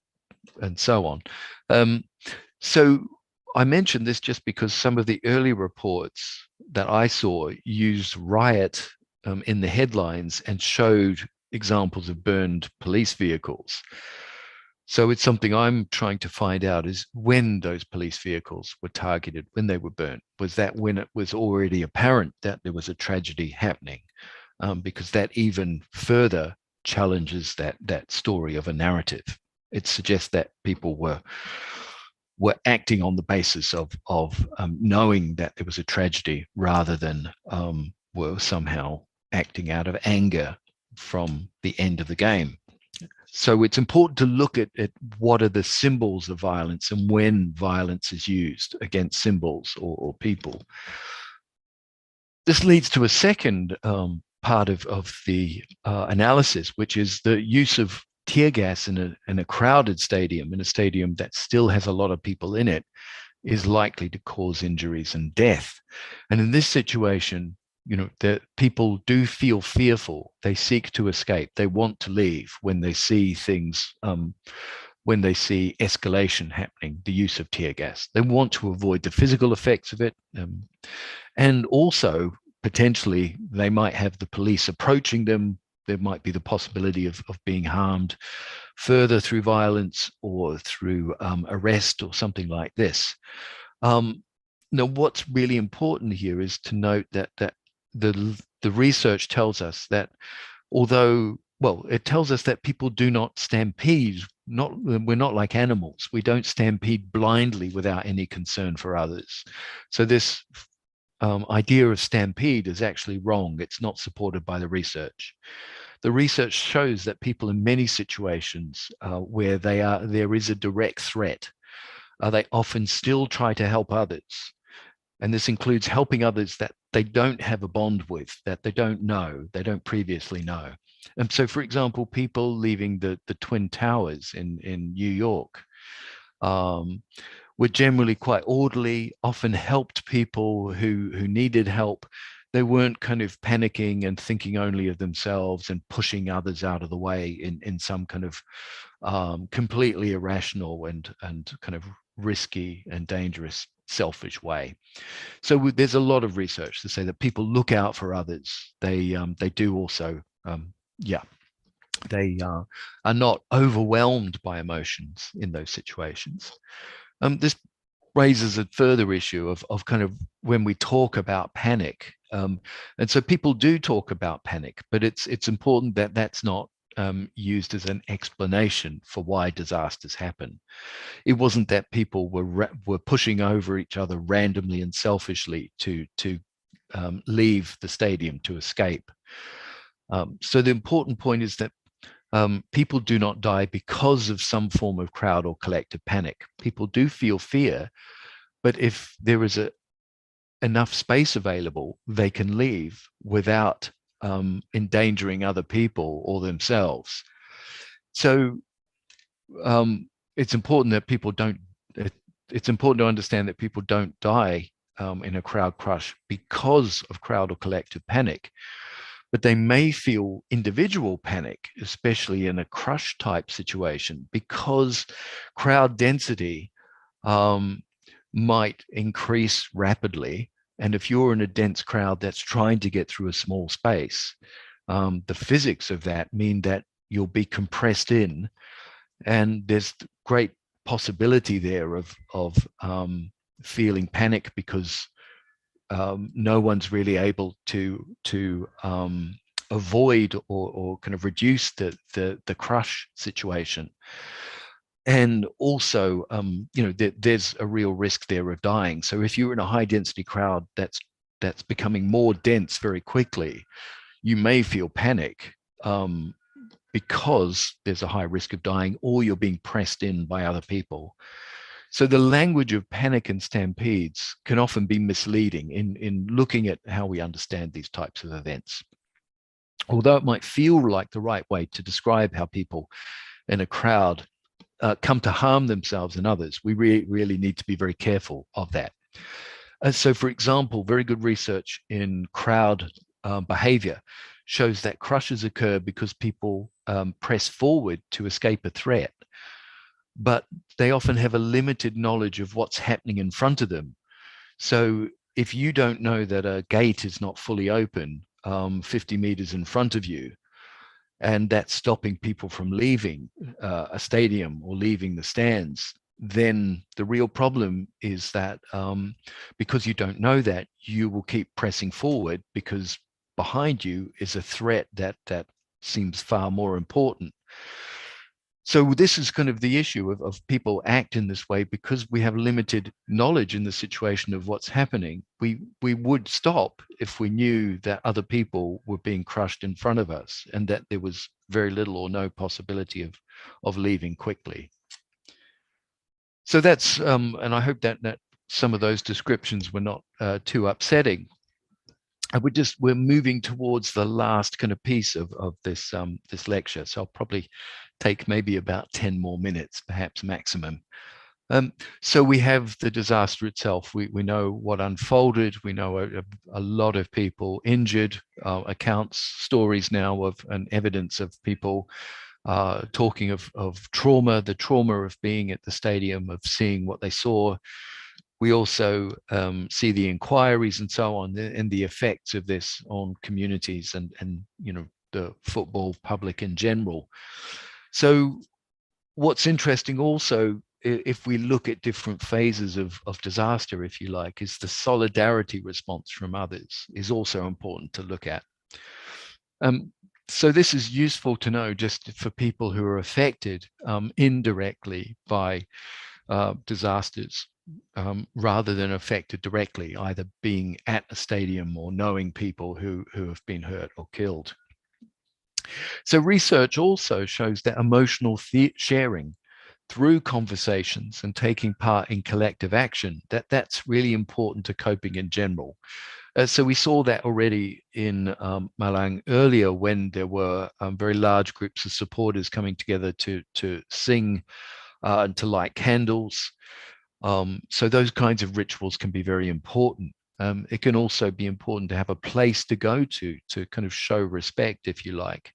S2: so on. So I mentioned this just because some of the early reports that I saw used riot in the headlines and showed examples of burned police vehicles. So it's something I'm trying to find out, is when those police vehicles were targeted, when they were burnt. Was that when it was already apparent that there was a tragedy happening? Because that even further challenges that story of a narrative. It suggests that people were acting on the basis of knowing that there was a tragedy, rather than were somehow acting out of anger from the end of the game. So it's important to look at what are the symbols of violence and when violence is used against symbols or people. This leads to a second part of the analysis, which is the use of tear gas in a crowded stadium, in a stadium that still has a lot of people in it, is likely to cause injuries and death. And in this situation, that people do feel fearful. They seek to escape. They want to leave when they see things, when they see escalation happening, the use of tear gas. They want to avoid the physical effects of it. And also, potentially, they might have the police approaching them. There might be the possibility of being harmed further through violence or through arrest or something like this. Now, what's really important here is to note that the research tells us that it tells us that people do not stampede. We're not like animals. We don't stampede blindly without any concern for others. So this idea of stampede is actually wrong. It's not supported by the research. The research shows that people in many situations where there is a direct threat, they often still try to help others. And this includes helping others that they don't have a bond with, that they don't know, they don't previously know. And so, for example, people leaving the Twin Towers in New York were generally quite orderly, often helped people who needed help. They weren't kind of panicking and thinking only of themselves and pushing others out of the way in some kind of completely irrational and kind of risky and dangerous, selfish way. So there's a lot of research to say that people look out for others. They do also, they are not overwhelmed by emotions in those situations. This raises a further issue of kind of when we talk about panic. And so people do talk about panic, but it's important that that's not used as an explanation for why disasters happen. It wasn't that people were pushing over each other randomly and selfishly to leave the stadium to escape. So the important point is that people do not die because of some form of crowd or collective panic. People do feel fear, but if there is enough space available, they can leave without endangering other people or themselves. So it's important that people don't. It's important to understand that people don't die in a crowd crush because of crowd or collective panic, but they may feel individual panic, especially in a crush type situation, because crowd density might increase rapidly. And if you're in a dense crowd that's trying to get through a small space, the physics of that mean that you'll be compressed in, and there's great possibility there of feeling panic because no one's really able to avoid or kind of reduce the crush situation. And also, there's a real risk there of dying. So if you're in a high density crowd that's becoming more dense very quickly, you may feel panic because there's a high risk of dying, or you're being pressed in by other people. So the language of panic and stampedes can often be misleading in looking at how we understand these types of events. Although it might feel like the right way to describe how people in a crowd come to harm themselves and others, we really need to be very careful of that. So, for example, very good research in crowd behavior shows that crushes occur because people press forward to escape a threat, but they often have a limited knowledge of what's happening in front of them. So if you don't know that a gate is not fully open 50 meters in front of you, and that's stopping people from leaving a stadium or leaving the stands, then the real problem is that because you don't know that, you will keep pressing forward because behind you is a threat that seems far more important. So this is kind of the issue of people act in this way because we have limited knowledge in the situation of what's happening. We would stop if we knew that other people were being crushed in front of us and that there was very little or no possibility of leaving quickly. So that's, and I hope that some of those descriptions were not too upsetting. And we're moving towards the last kind of piece of this this lecture. So I'll probably take maybe about 10 more minutes, perhaps maximum. So we have the disaster itself. We know what unfolded. We know a lot of people injured, accounts, stories now of and evidence of people talking of trauma, the trauma of being at the stadium, of seeing what they saw. We also see the inquiries and so on, and the effects of this on communities and the football public in general. So what's interesting also, if we look at different phases of disaster, if you like, is the solidarity response from others is also important to look at. So this is useful to know just for people who are affected indirectly by disasters, rather than affected directly, either being at a stadium or knowing people who have been hurt or killed. So research also shows that emotional sharing through conversations and taking part in collective action, that's really important to coping in general. So we saw that already in Malang earlier when there were very large groups of supporters coming together to sing and to light candles. So those kinds of rituals can be very important. It can also be important to have a place to go to kind of show respect, if you like.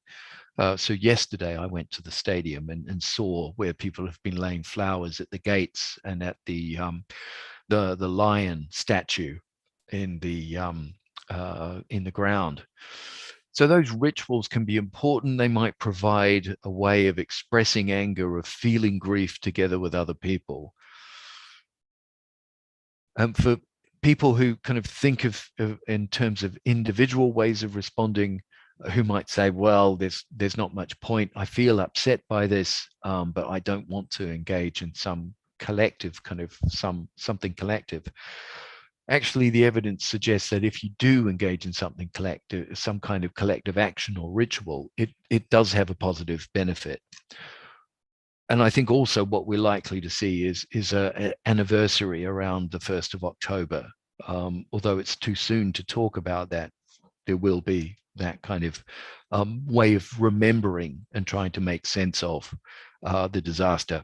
S2: So yesterday I went to the stadium and saw where people have been laying flowers at the gates and at the lion statue in the ground. So those rituals can be important. They might provide a way of expressing anger, of feeling grief together with other people. For people who kind of think of in terms of individual ways of responding, who might say, well, there's not much point. I feel upset by this, but I don't want to engage in some collective kind of something collective. Actually, the evidence suggests that if you do engage in something collective, some kind of collective action or ritual, it does have a positive benefit. And I think also what we're likely to see is an anniversary around the 1st of October. Although it's too soon to talk about that, there will be that kind of way of remembering and trying to make sense of the disaster.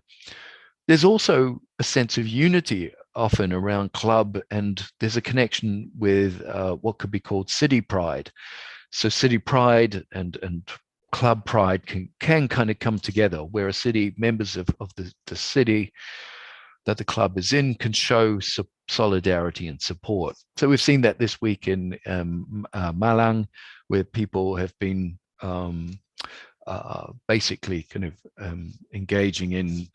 S2: There's also a sense of unity often around club, and there's a connection with what could be called city pride. So city pride and club pride can kind of come together, where a city, members of the city that the club is in, can show solidarity and support. So we've seen that this week in Malang, where people have been basically kind of engaging in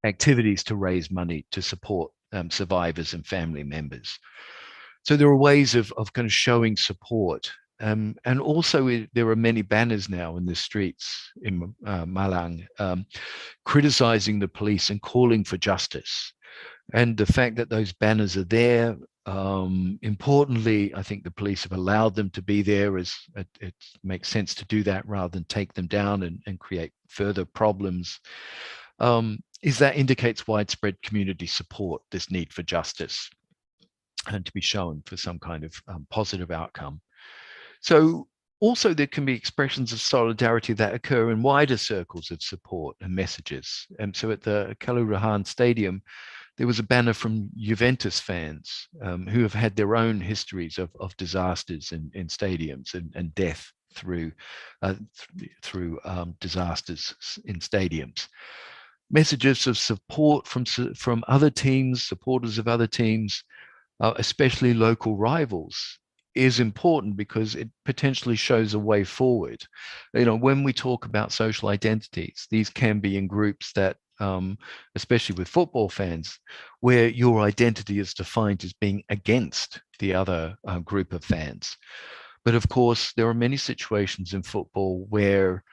S2: activities to raise money to support survivors and family members. So there are ways of kind of showing support. And also there are many banners now in the streets in Malang criticizing the police and calling for justice. And the fact that those banners are there, importantly, I think the police have allowed them to be there. It makes sense to do that rather than take them down and create further problems. Is that indicates widespread community support, this need for justice, and to be shown for some kind of positive outcome. So also there can be expressions of solidarity that occur in wider circles of support and messages. And so at the Kanjuruhan Stadium, there was a banner from Juventus fans who have had their own histories of disasters in stadiums and death through disasters in stadiums. Messages of support from other teams, supporters of other teams, especially local rivals, is important because it potentially shows a way forward. When we talk about social identities, these can be in groups that, especially with football fans, where your identity is defined as being against the other group of fans. But of course, there are many situations in football where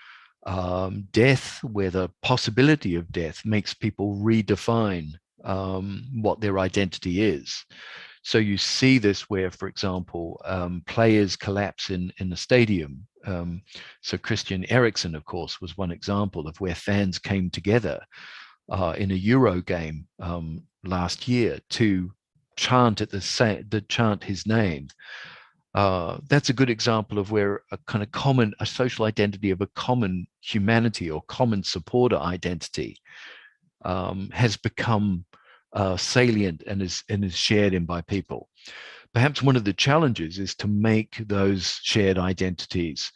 S2: death, where the possibility of death makes people redefine what their identity is. So you see this where, for example, players collapse in the stadium. So Christian Eriksen, of course, was one example of where fans came together in a Euro game last year to chant chant his name. That's a good example of where a kind of a social identity of a common humanity or common supporter identity has become salient and is shared in by people. Perhaps one of the challenges is to make those shared identities,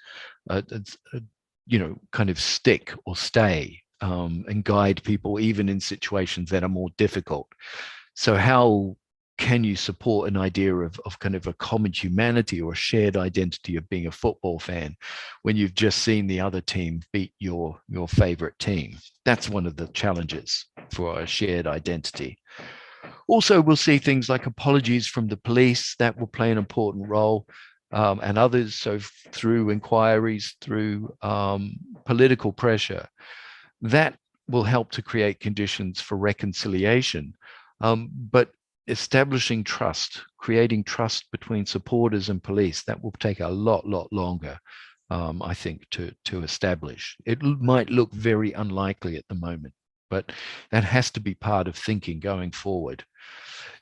S2: kind of stick or stay and guide people even in situations that are more difficult. So how can you support an idea of kind of a common humanity or a shared identity of being a football fan when you've just seen the other team beat your favorite team? That's one of the challenges for a shared identity. Also, we'll see things like apologies from the police that will play an important role, and others. So through inquiries, through political pressure, that will help to create conditions for reconciliation. But establishing trust, creating trust between supporters and police, that will take a lot longer, I think, to establish. It might look very unlikely at the moment, but that has to be part of thinking going forward.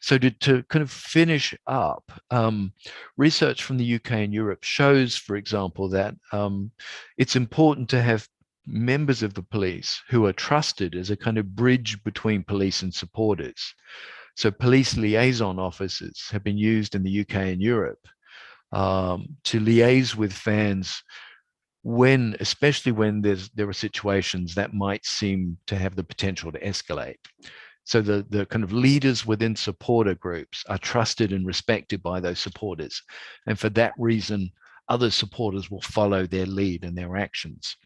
S2: So to kind of finish up, research from the UK and Europe shows, for example, that it's important to have members of the police who are trusted as a kind of bridge between police and supporters. So police liaison officers have been used in the UK and Europe to liaise with fans especially when there are situations that might seem to have the potential to escalate. So the kind of leaders within supporter groups are trusted and respected by those supporters. And for that reason, other supporters will follow their lead and their actions.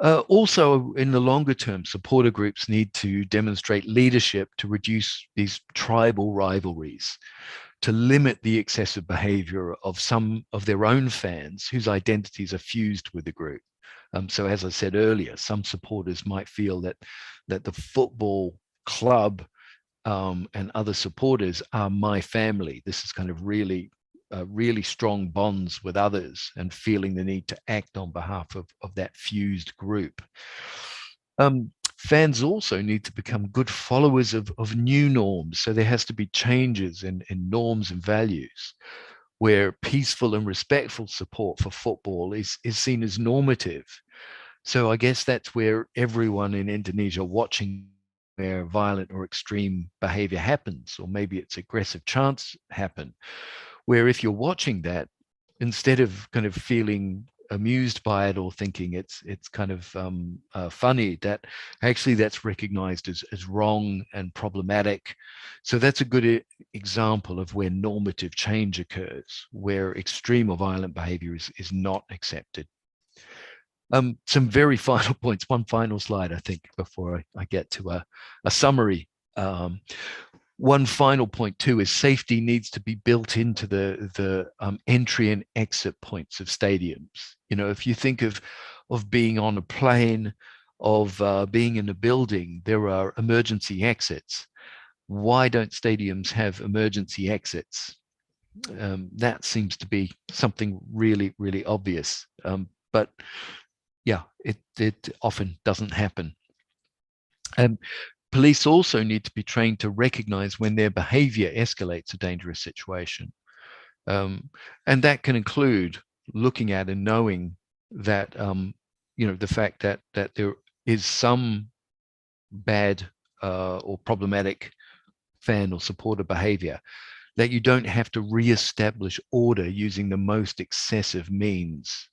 S2: Also, in the longer term, supporter groups need to demonstrate leadership to reduce these tribal rivalries, to limit the excessive behavior of some of their own fans whose identities are fused with the group. So, as I said earlier, some supporters might feel that the football club and other supporters are my family. This is kind of really strong bonds with others and feeling the need to act on behalf of that fused group. Fans also need to become good followers of new norms. So there has to be changes in norms and values where peaceful and respectful support for football is seen as normative. So I guess that's where everyone in Indonesia watching where violent or extreme behavior happens, or maybe it's aggressive chants happen, where if you're watching that, instead of kind of feeling amused by it or thinking it's kind of funny, that actually that's recognized as wrong and problematic. So that's a good example of where normative change occurs, where extreme or violent behavior is not accepted. Some very final points, one final slide, I think, before I get to a summary. One final point too is safety needs to be built into the entry and exit points of stadiums. You know, if you think of being on a plane, of being in a building, there are emergency exits. Why don't stadiums have emergency exits? That seems to be something really obvious. But yeah, it often doesn't happen. Police also need to be trained to recognize when their behavior escalates a dangerous situation. And that can include looking at and knowing that, the fact that there is some bad or problematic fan or supporter behavior, that you don't have to reestablish order using the most excessive means,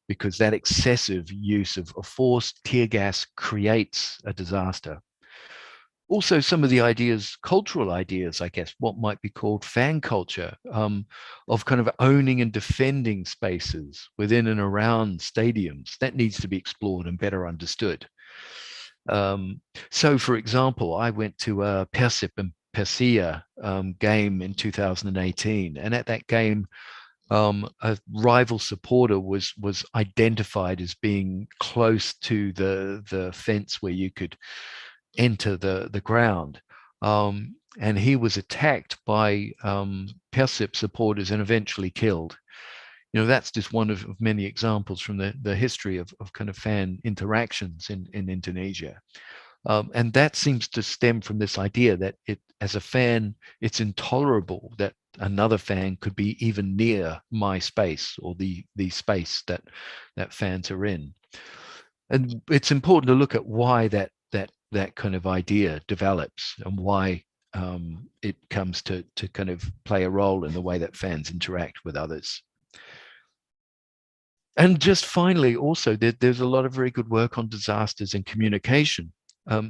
S2: because that excessive use of force, tear gas, creates a disaster. Also, some of the ideas, cultural ideas, I guess, what might be called fan culture, of kind of owning and defending spaces within and around stadiums, that needs to be explored and better understood. So, for example, I went to a Persib and Persia game in 2018, and at that game, a rival supporter was identified as being close to the fence where you could enter the ground. And he was attacked by Persib supporters and eventually killed. You know, that's just one of many examples from the history of kind of fan interactions in Indonesia. And that seems to stem from this idea that as a fan, it's intolerable that another fan could be even near my space or the space that fans are in. And it's important to look at why that kind of idea develops and why it comes to kind of play a role in the way that fans interact with others. And just finally, also, there's a lot of very good work on disasters and communication.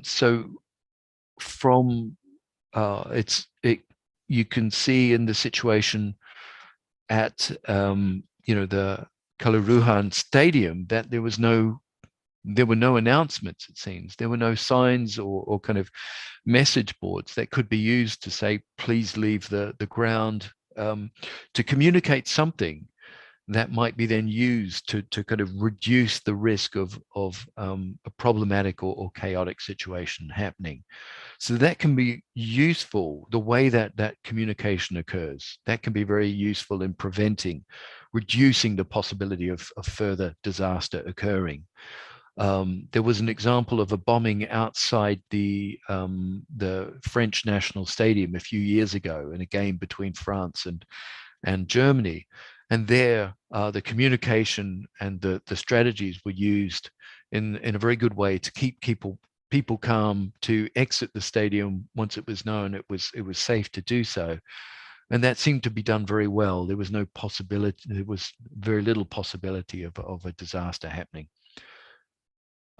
S2: So from you can see in the situation at the Kanjuruhan Stadium that there were no announcements. It seems there were no signs or kind of message boards that could be used to say, please leave the ground, to communicate something that might be then used to kind of reduce the risk of a problematic or chaotic situation happening. So that can be useful, the way that communication occurs. That can be very useful in reducing the possibility of further disaster occurring. There was an example of a bombing outside the French National Stadium a few years ago in a game between France and Germany. And there, the communication and the strategies were used in a very good way to keep people calm, to exit the stadium once it was known it was safe to do so. And that seemed to be done very well. There was no possibility, there was very little possibility of a disaster happening.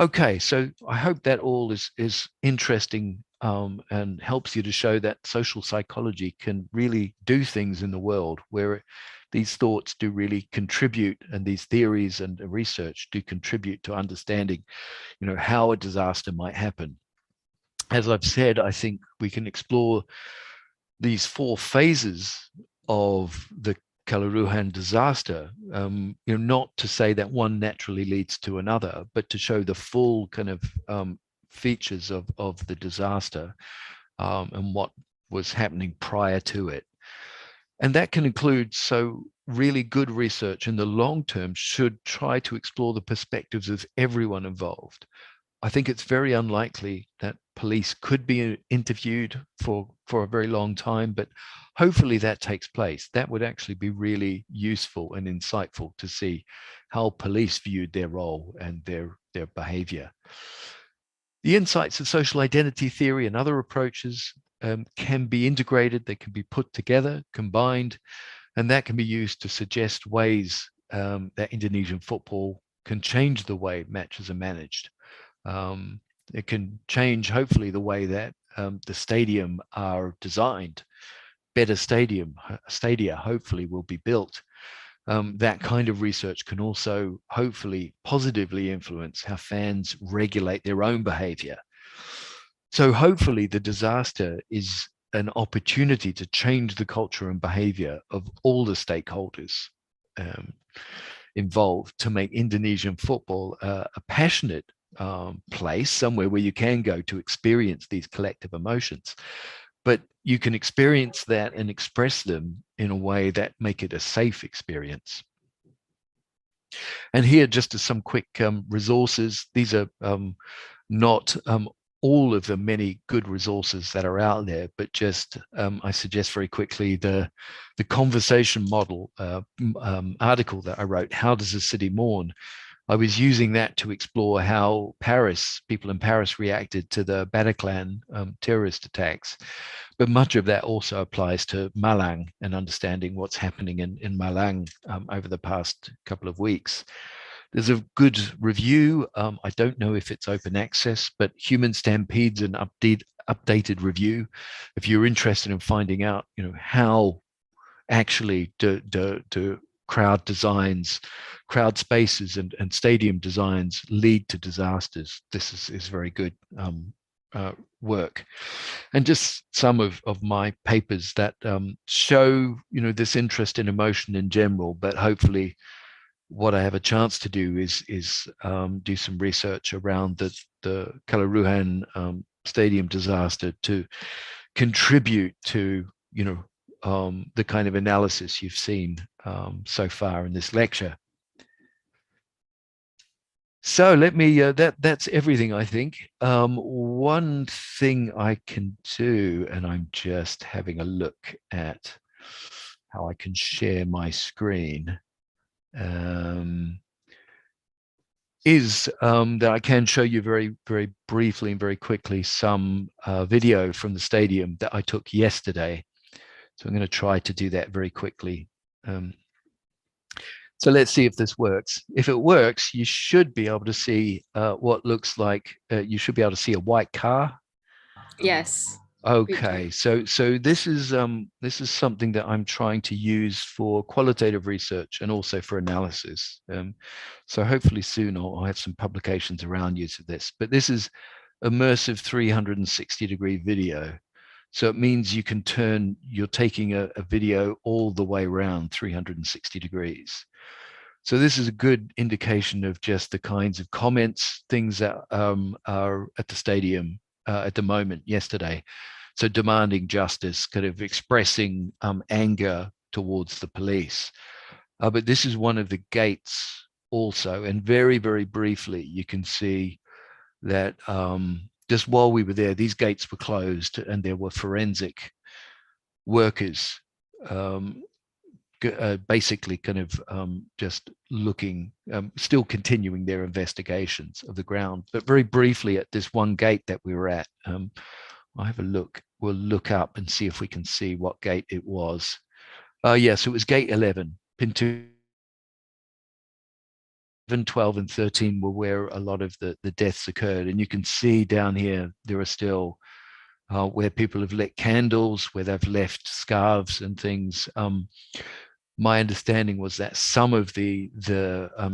S2: Okay, so I hope that all is interesting and helps you to show that social psychology can really do things in the world where these thoughts do really contribute, and these theories and research do contribute to understanding, how a disaster might happen. As I've said, I think we can explore these 4 phases of the Kanjuruhan disaster, not to say that one naturally leads to another, but to show the full kind of features of the disaster and what was happening prior to it. And that can include, so really good research in the long term should try to explore the perspectives of everyone involved. I think it's very unlikely that police could be interviewed for a very long time, but hopefully that takes place. That would actually be really useful and insightful to see how police viewed their role and their behavior. The insights of social identity theory and other approaches can be integrated, they can be put together, combined, and that can be used to suggest ways that Indonesian football can change the way matches are managed. It can change, hopefully, the way that the stadium are designed. Better stadia hopefully will be built. That kind of research can also hopefully positively influence how fans regulate their own behavior. So hopefully the disaster is an opportunity to change the culture and behavior of all the stakeholders involved to make Indonesian football a passionate place, somewhere where you can go to experience these collective emotions. But you can experience that and express them in a way that make it a safe experience. And here, just as some quick resources, these are not all of the many good resources that are out there, but just I suggest very quickly the conversation model article that I wrote, How Does a City Mourn? I was using that to explore how people in Paris reacted to the Bataclan terrorist attacks. But much of that also applies to Malang and understanding what's happening in Malang over the past couple of weeks. There's a good review. I don't know if it's open access, but Human Stampede's an updated review. If you're interested in finding out, how actually do crowd designs, crowd spaces, and stadium designs lead to disasters, this is very good work. And just some of my papers that show, this interest in emotion in general, but hopefully what I have a chance to do is do some research around the Kanjuruhan stadium disaster to contribute to, the kind of analysis you've seen so far in this lecture. So let me, that's everything, I think. One thing I can do, and I'm just having a look at how I can share my screen, is that I can show you very, very briefly and very quickly some video from the stadium that I took yesterday. So I'm going to try to do that very quickly. So let's see if this works. If it works, you should be able to see what looks like, you should be able to see a white car.
S1: Yes.
S2: Okay, so this is something that I'm trying to use for qualitative research and also for analysis. So hopefully soon I'll have some publications around use of this. But this is immersive 360-degree video. So it means you can you're taking a video all the way around 360 degrees. So this is a good indication of just the kinds of comments, things that are at the stadium at the moment yesterday. So demanding justice, kind of expressing anger towards the police. But this is one of the gates also. And very, very briefly, you can see that just while we were there, these gates were closed and there were forensic workers basically kind of just looking, still continuing their investigations of the ground. But very briefly at this one gate that we were at, I'll have a look. We'll look up and see if we can see what gate it was. Yes, it was gate 11. Pintu 11, 12, and 13 were where a lot of the deaths occurred. And you can see down here, there are still where people have lit candles, where they've left scarves and things. My understanding was that some of the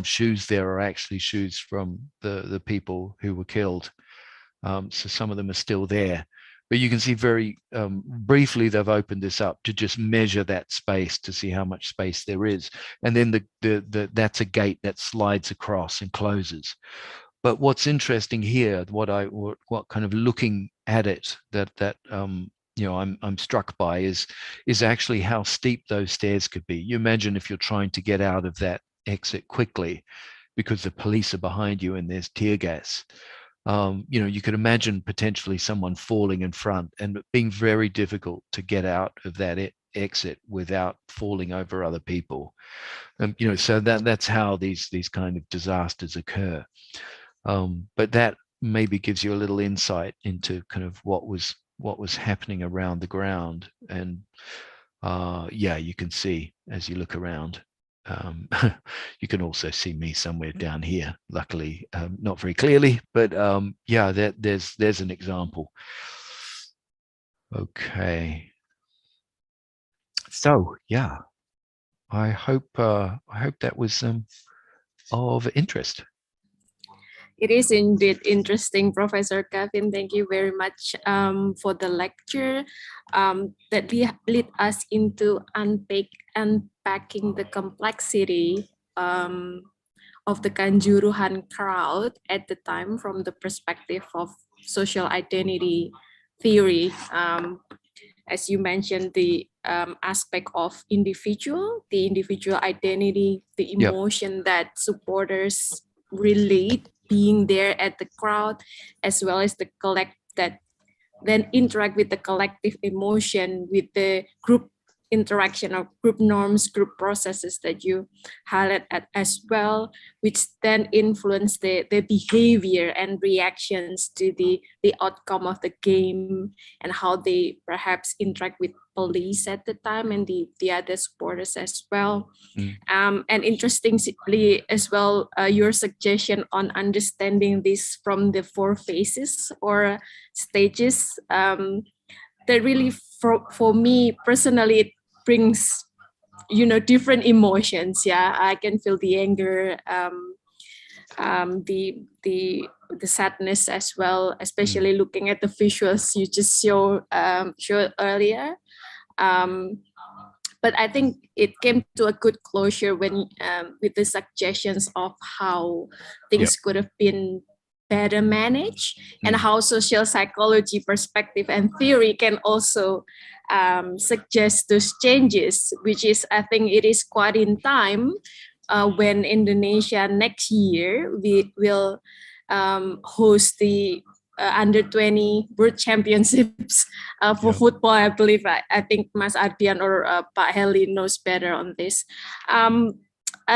S2: shoes there are actually shoes from the people who were killed. So some of them are still there. But you can see very briefly they've opened this up to just measure that space to see how much space there is. And then that's a gate that slides across and closes. But what's interesting here, what kind of looking at it that I'm struck by is actually how steep those stairs could be. You imagine if you're trying to get out of that exit quickly because the police are behind you and there's tear gas. You could imagine potentially someone falling in front and it being very difficult to get out of that exit without falling over other people. So that's how these kind of disasters occur. But that maybe gives you a little insight into kind of what was happening around the ground. And you can see as you look around. You can also see me somewhere down here, luckily not very clearly, but there's an example. Okay, so yeah, I hope that was of interest.
S1: It is indeed interesting, Professor Kevin. Thank you very much for the lecture that lead us into unpacking the complexity of the Kanjuruhan crowd at the time from the perspective of social identity theory. As you mentioned, the aspect of the individual identity, the emotion that supporters relate being there at the crowd, as well as the that then interact with the collective emotion, with the group interaction of group norms, group processes that you highlight as well, which then influence the behavior and reactions to the outcome of the game and how they perhaps interact with police at the time and the other supporters as well. And interestingly as well, your suggestion on understanding this from the 4 phases or stages, that really for me personally, it brings different emotions. I can feel the anger, the sadness as well, especially looking at the visuals you just showed earlier. But I think it came to a good closure when with the suggestions of how things could have been better managed and how social psychology perspective and theory can also suggest those changes, which is, I think it is quite in time when Indonesia next year we will host the under 20 World Championships for football. I believe I think Mas Ardian or Pak Heli knows better on this.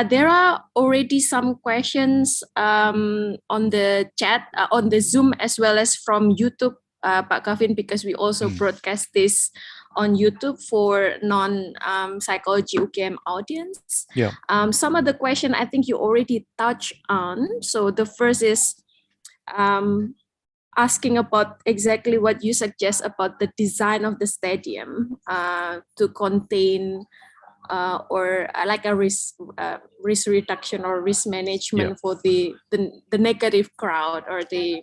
S1: There are already some questions on the chat, on the Zoom, as well as from YouTube, Pak Kevin, because we also broadcast this on YouTube for non-psychology UKM audience. Some of the question I think you already touched on. So the first is asking about exactly what you suggest about the design of the stadium to contain or like a risk reduction or risk management for the negative crowd or the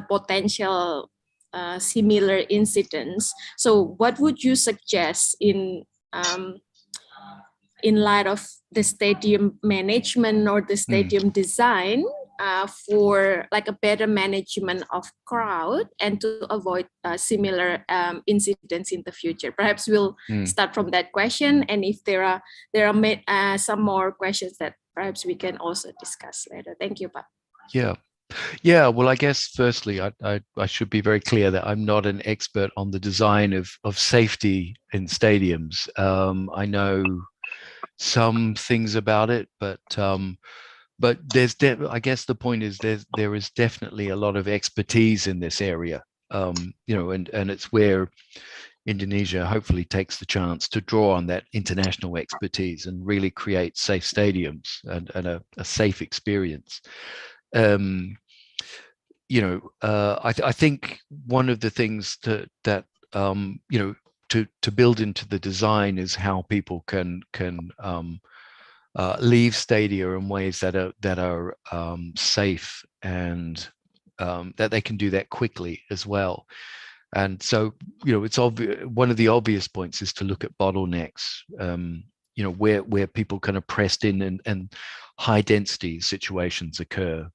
S1: potential similar incidents. So what would you suggest in light of the stadium management or the stadium design for like a better management of crowd and to avoid similar incidents in the future? Perhaps we'll start from that question, and if there are some more questions that perhaps we can also discuss later. Thank you, Pak.
S2: Well, I guess firstly, I should be very clear that I'm not an expert on the design of safety in stadiums. I know some things about it, but but I guess the point is there is definitely a lot of expertise in this area, and it's where Indonesia hopefully takes the chance to draw on that international expertise and really create safe stadiums and a safe experience. I think one of the things that to build into the design is how people can leave stadia in ways that are safe, and that they can do that quickly as well. And so, it's obvious. One of the obvious points is to look at bottlenecks, where people kind of pressed in and high density situations occur.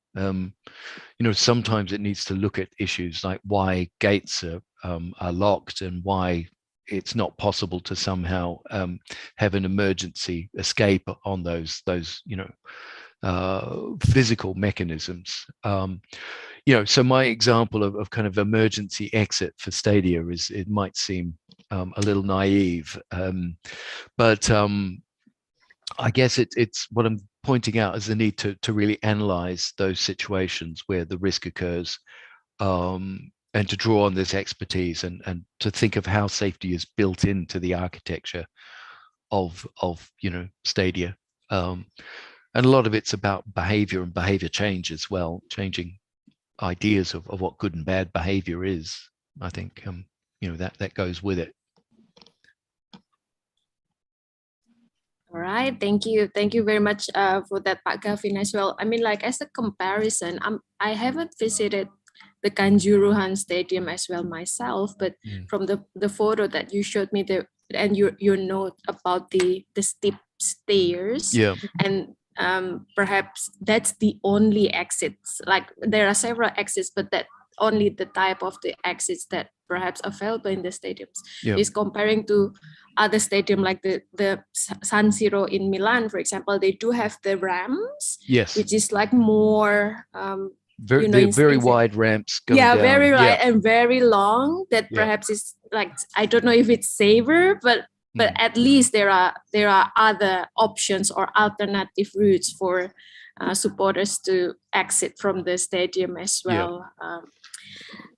S2: Sometimes it needs to look at issues like why gates are locked and why it's not possible to somehow have an emergency escape on those physical mechanisms. So my example of kind of emergency exit for stadia is, it might seem a little naive, but I guess it's what I'm pointing out is the need to really analyze those situations where the risk occurs, and to draw on this expertise and to think of how safety is built into the architecture of stadia. And a lot of it's about behavior and behavior change as well, changing ideas of what good and bad behavior is. I think that goes with it.
S1: All right, thank you very much for that, Pak Gavin, as well. I mean, like, as a comparison, I haven't visited the Kanjuruhan Stadium as well myself, but from the photo that you showed me there, and your note about the steep stairs, and perhaps that's the only exits. Like, there are several exits, but that only the type of the exits that perhaps available in the stadiums is comparing to other stadium like the San Siro in Milan, for example. They do have the ramps, which is like more
S2: very wide ramps going down.
S1: Very wide and very long, that perhaps is like, I don't know if it's safer, but at least there are other options or alternative routes for supporters to exit from the stadium as well.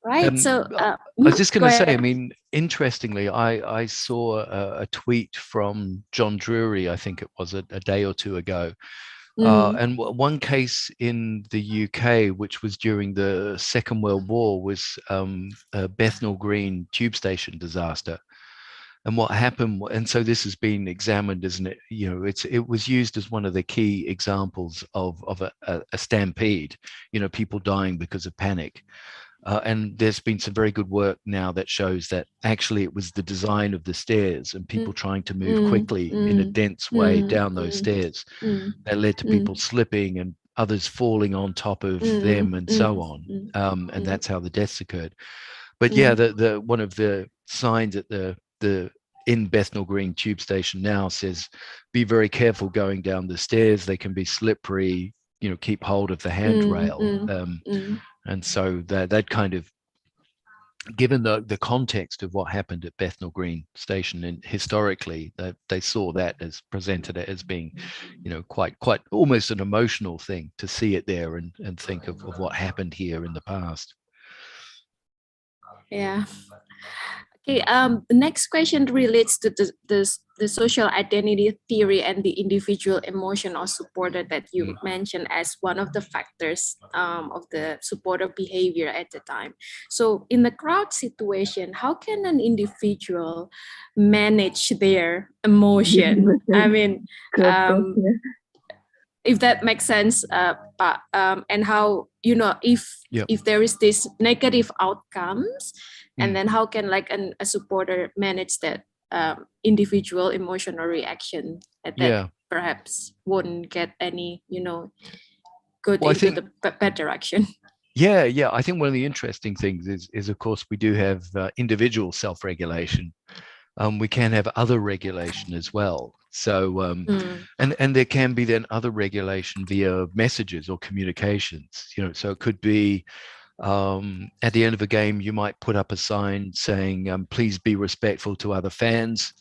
S1: Right. So
S2: I was just going to say, I mean, interestingly, I saw a tweet from John Drury, I think it was a day or two ago. And one case in the UK, which was during the Second World War, was a Bethnal Green tube station disaster. And what happened, and so this has been examined, isn't it? It was used as one of the key examples of a stampede, people dying because of panic. And there's been some very good work now that shows that actually it was the design of the stairs and people trying to move quickly in a dense way down those stairs that led to people slipping and others falling on top of them and so on. And that's how the deaths occurred. But the one of the signs at the in Bethnal Green tube station now says, be very careful going down the stairs. They can be slippery, keep hold of the handrail. And so that kind of, given the context of what happened at Bethnal Green Station, and historically, they saw that as presented it as being, quite almost an emotional thing to see it there and think of what happened here in the past.
S1: Yeah. Okay. The next question relates to the social identity theory and the individual emotion or supporter that you mentioned as one of the factors of the supporter behavior at the time. So in the crowd situation, how can an individual manage their emotion? I mean, if that makes sense, and how, if there is this negative outcomes, and then how can like a supporter manage that individual emotional reaction that perhaps won't get any, go into the bad direction.
S2: Yeah. I think one of the interesting things is of course, we do have individual self-regulation. We can have other regulation as well. So, and there can be then other regulation via messages or communications, so it could be at the end of a game, you might put up a sign saying, please be respectful to other fans.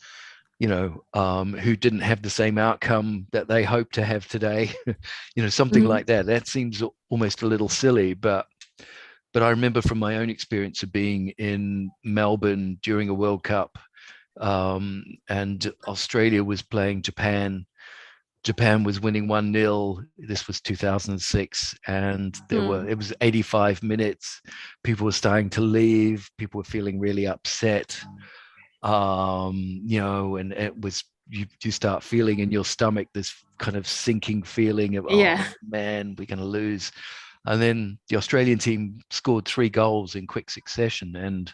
S2: who didn't have the same outcome that they hoped to have today, something like that. That seems almost a little silly, but I remember from my own experience of being in Melbourne during a World Cup, and Australia was playing Japan. Japan was winning 1-0. This was 2006, and it was 85 minutes. People were starting to leave. People were feeling really upset. And it was you start feeling in your stomach this kind of sinking feeling of, oh man, we're going to lose. And then the Australian team scored 3 goals in quick succession, and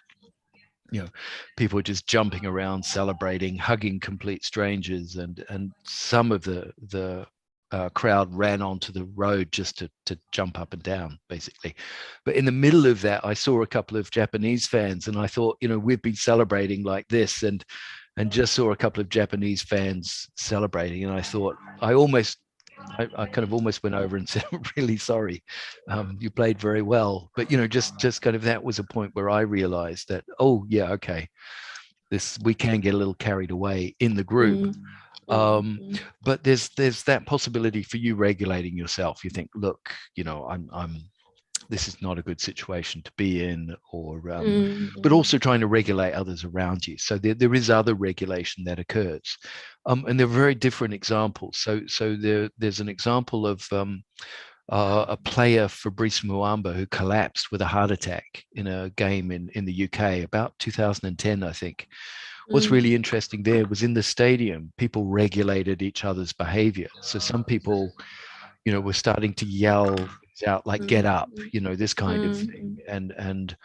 S2: people were just jumping around, celebrating, hugging complete strangers, and some of the crowd ran onto the road just to jump up and down, basically. But in the middle of that, I saw a couple of Japanese fans, and I thought, we've been celebrating like this, and just saw a couple of Japanese fans celebrating, and I thought, I kind of almost went over and said, I'm really sorry. You played very well. But, just kind of that was a point where I realized that, oh, yeah, okay, we can get a little carried away in the group. But there's that possibility for you regulating yourself. You think, look, this is not a good situation to be in, or but also trying to regulate others around you. So there is other regulation that occurs, and they're very different examples. So there's an example of a player, Fabrice Muamba, who collapsed with a heart attack in a game in the UK about 2010, I think. What's really interesting there was in the stadium, people regulated each other's behavior. So some people, were starting to yell out like "get up," this kind of thing, and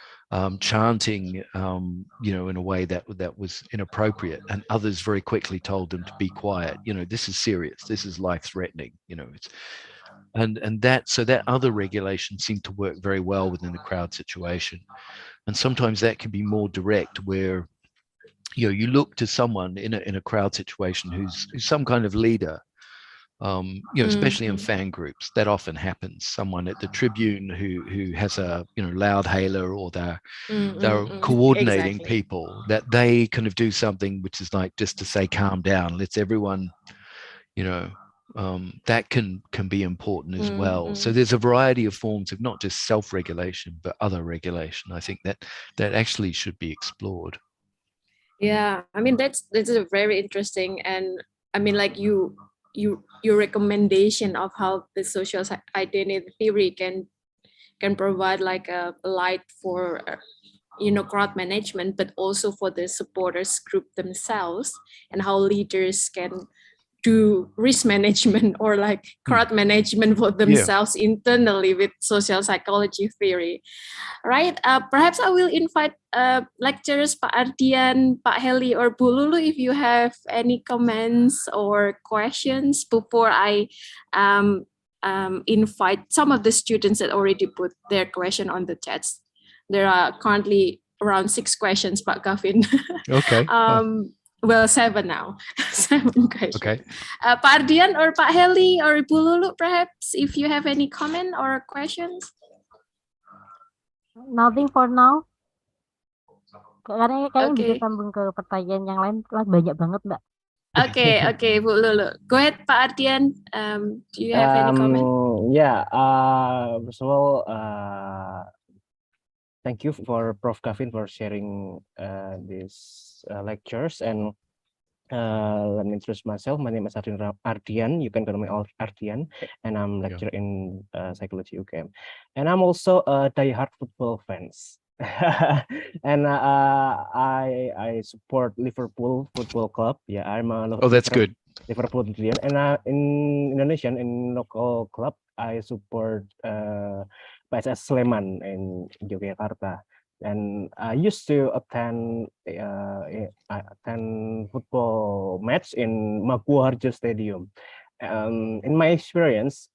S2: chanting, in a way that was inappropriate. And others very quickly told them to be quiet. This is serious. This is life-threatening. So that other regulation seemed to work very well within the crowd situation. And sometimes that can be more direct, where you look to someone in a crowd situation who's some kind of leader. Especially in fan groups, that often happens. Someone at the tribune who has a loud hailer, or they're coordinating people, that they kind of do something which is like just to say calm down, let's everyone, that can be important as well. So there's a variety of forms of not just self-regulation but other regulation. I think that actually should be explored.
S1: Yeah, I mean that's a very interesting, and I mean like your recommendation of how the social identity theory can provide like a light for crowd management, but also for the supporters group themselves, and how leaders can do risk management or like crowd management for themselves internally with social psychology theory. Right. Perhaps I will invite lecturers Pak Ardian, Pak Heli, or Bu Lulu if you have any comments or questions before I invite some of the students that already put their question on the chat. There are currently around 6 questions, Pak Gavin.
S2: Okay.
S1: Well, 7 now. 7 questions.
S2: Okay.
S1: Pak Ardian or Pak Heli or Bu Lulu, perhaps, if you have any comment or questions.
S3: Nothing for now. Kayaknya bisa sambung ke pertanyaan yang lain, banyak banget, Mbak.
S1: Okay, Bu Lulu. Go ahead, Pak Ardian. Do you have any comment?
S4: Yeah. First of all, thank you for Prof. Gavin for sharing these lectures. And let me introduce myself. My name is Ardian. You can call me Ardian, and I'm lecturer in psychology UKM. And I'm also a diehard football fans. And I support Liverpool Football Club. Yeah, I'm a
S2: that's good.
S4: Liverpool fan. And in Indonesian, in local club, I support PSS Sleman in Yogyakarta. And I used to attend football match in Maguwarjo Stadium. In my experience,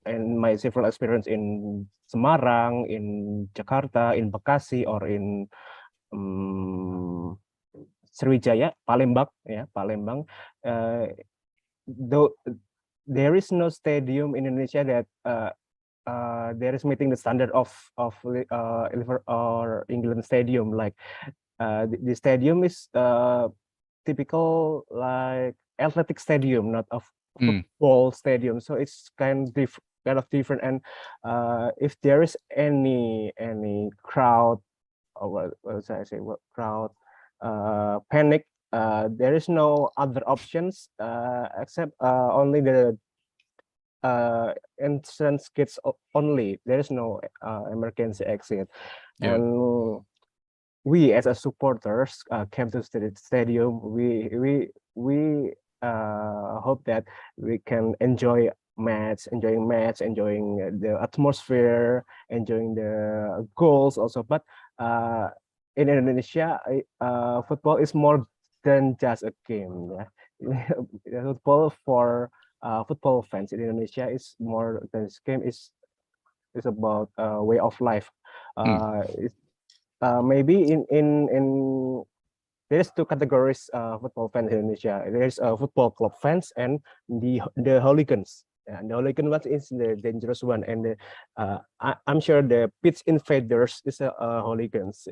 S4: in my several experience in Semarang, in Jakarta, in Bekasi, or in Sriwijaya, Palembang, though there is no stadium in Indonesia that there is meeting the standard of Liverpool or England stadium. Like the stadium is typical like athletic stadium, not a football stadium. So it's kind of different. And if there is any crowd, or what should I say, what crowd panic, there is no other options except only the entrance gates only. There is no emergency exit.
S2: Yeah.
S4: And we as a supporters came to the stadium. We hope that we can enjoying match, enjoying the atmosphere, enjoying the goals also. But in Indonesia, football is more than just a game. Yeah? Football for football fans in Indonesia is more than this game. Is about way of life. Maybe in there's two categories football fans in Indonesia. There's football club fans and the hooligans. And the hooligan one is the dangerous one, and I'm sure the pitch invaders is hooligans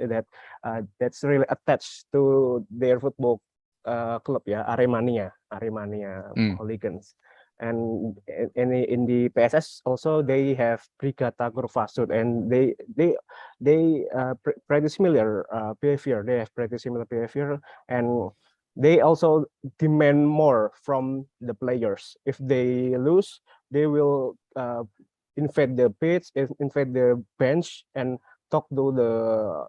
S4: that's really attached to their football club, yeah, Aremania hooligans. And in the PSS also they have Brigata Kurvasud, and they pretty similar behavior. They have pretty similar behavior, and they also demand more from the players. If they lose, they will invade the pitch, invade the bench, and talk to the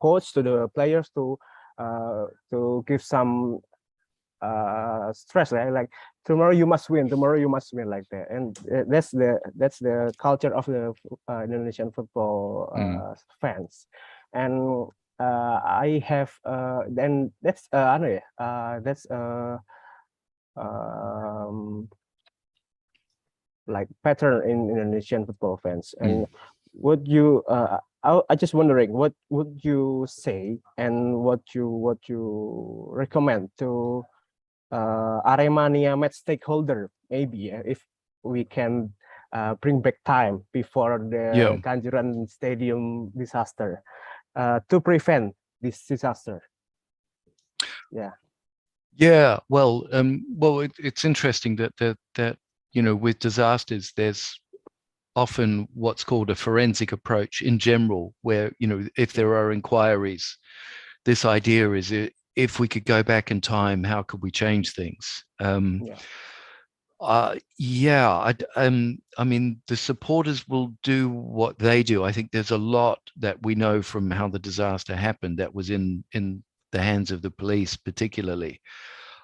S4: coach, to the players, to give some stress, right? Like tomorrow you must win, like that. And that's the culture of the Indonesian football fans. And I have then that's like pattern in Indonesian football fans. And would you I just wondering, what would you say and what you recommend to Aremania match stakeholder, maybe if we can bring back time before the Kanjuruhan Stadium disaster to prevent this disaster?
S2: Well, it's interesting that with disasters there's often what's called a forensic approach in general, where if there are inquiries, this idea is if we could go back in time, how could we change things? I mean, the supporters will do what they do. I think there's a lot that we know from how the disaster happened that was in the hands of the police, particularly.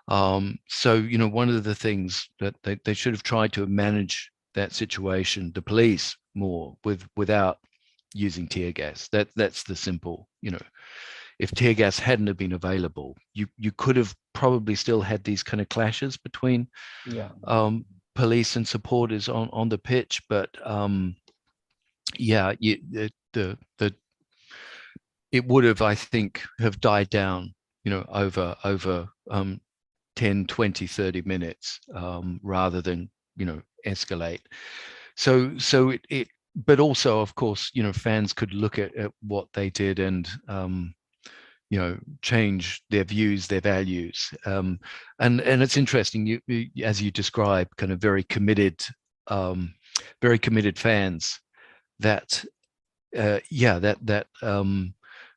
S2: So, one of the things that they should have tried to manage that situation, the police, more without using tear gas. That's the simple, if tear gas hadn't have been available, you could have probably still had these kind of clashes between police and supporters on the pitch. But it would have, I think, have died down, over 10, 20, 30 minutes rather than, escalate. So it but also, of course, fans could look at what they did and change their views, their values, and it's interesting. You as you describe, kind of very committed fans. That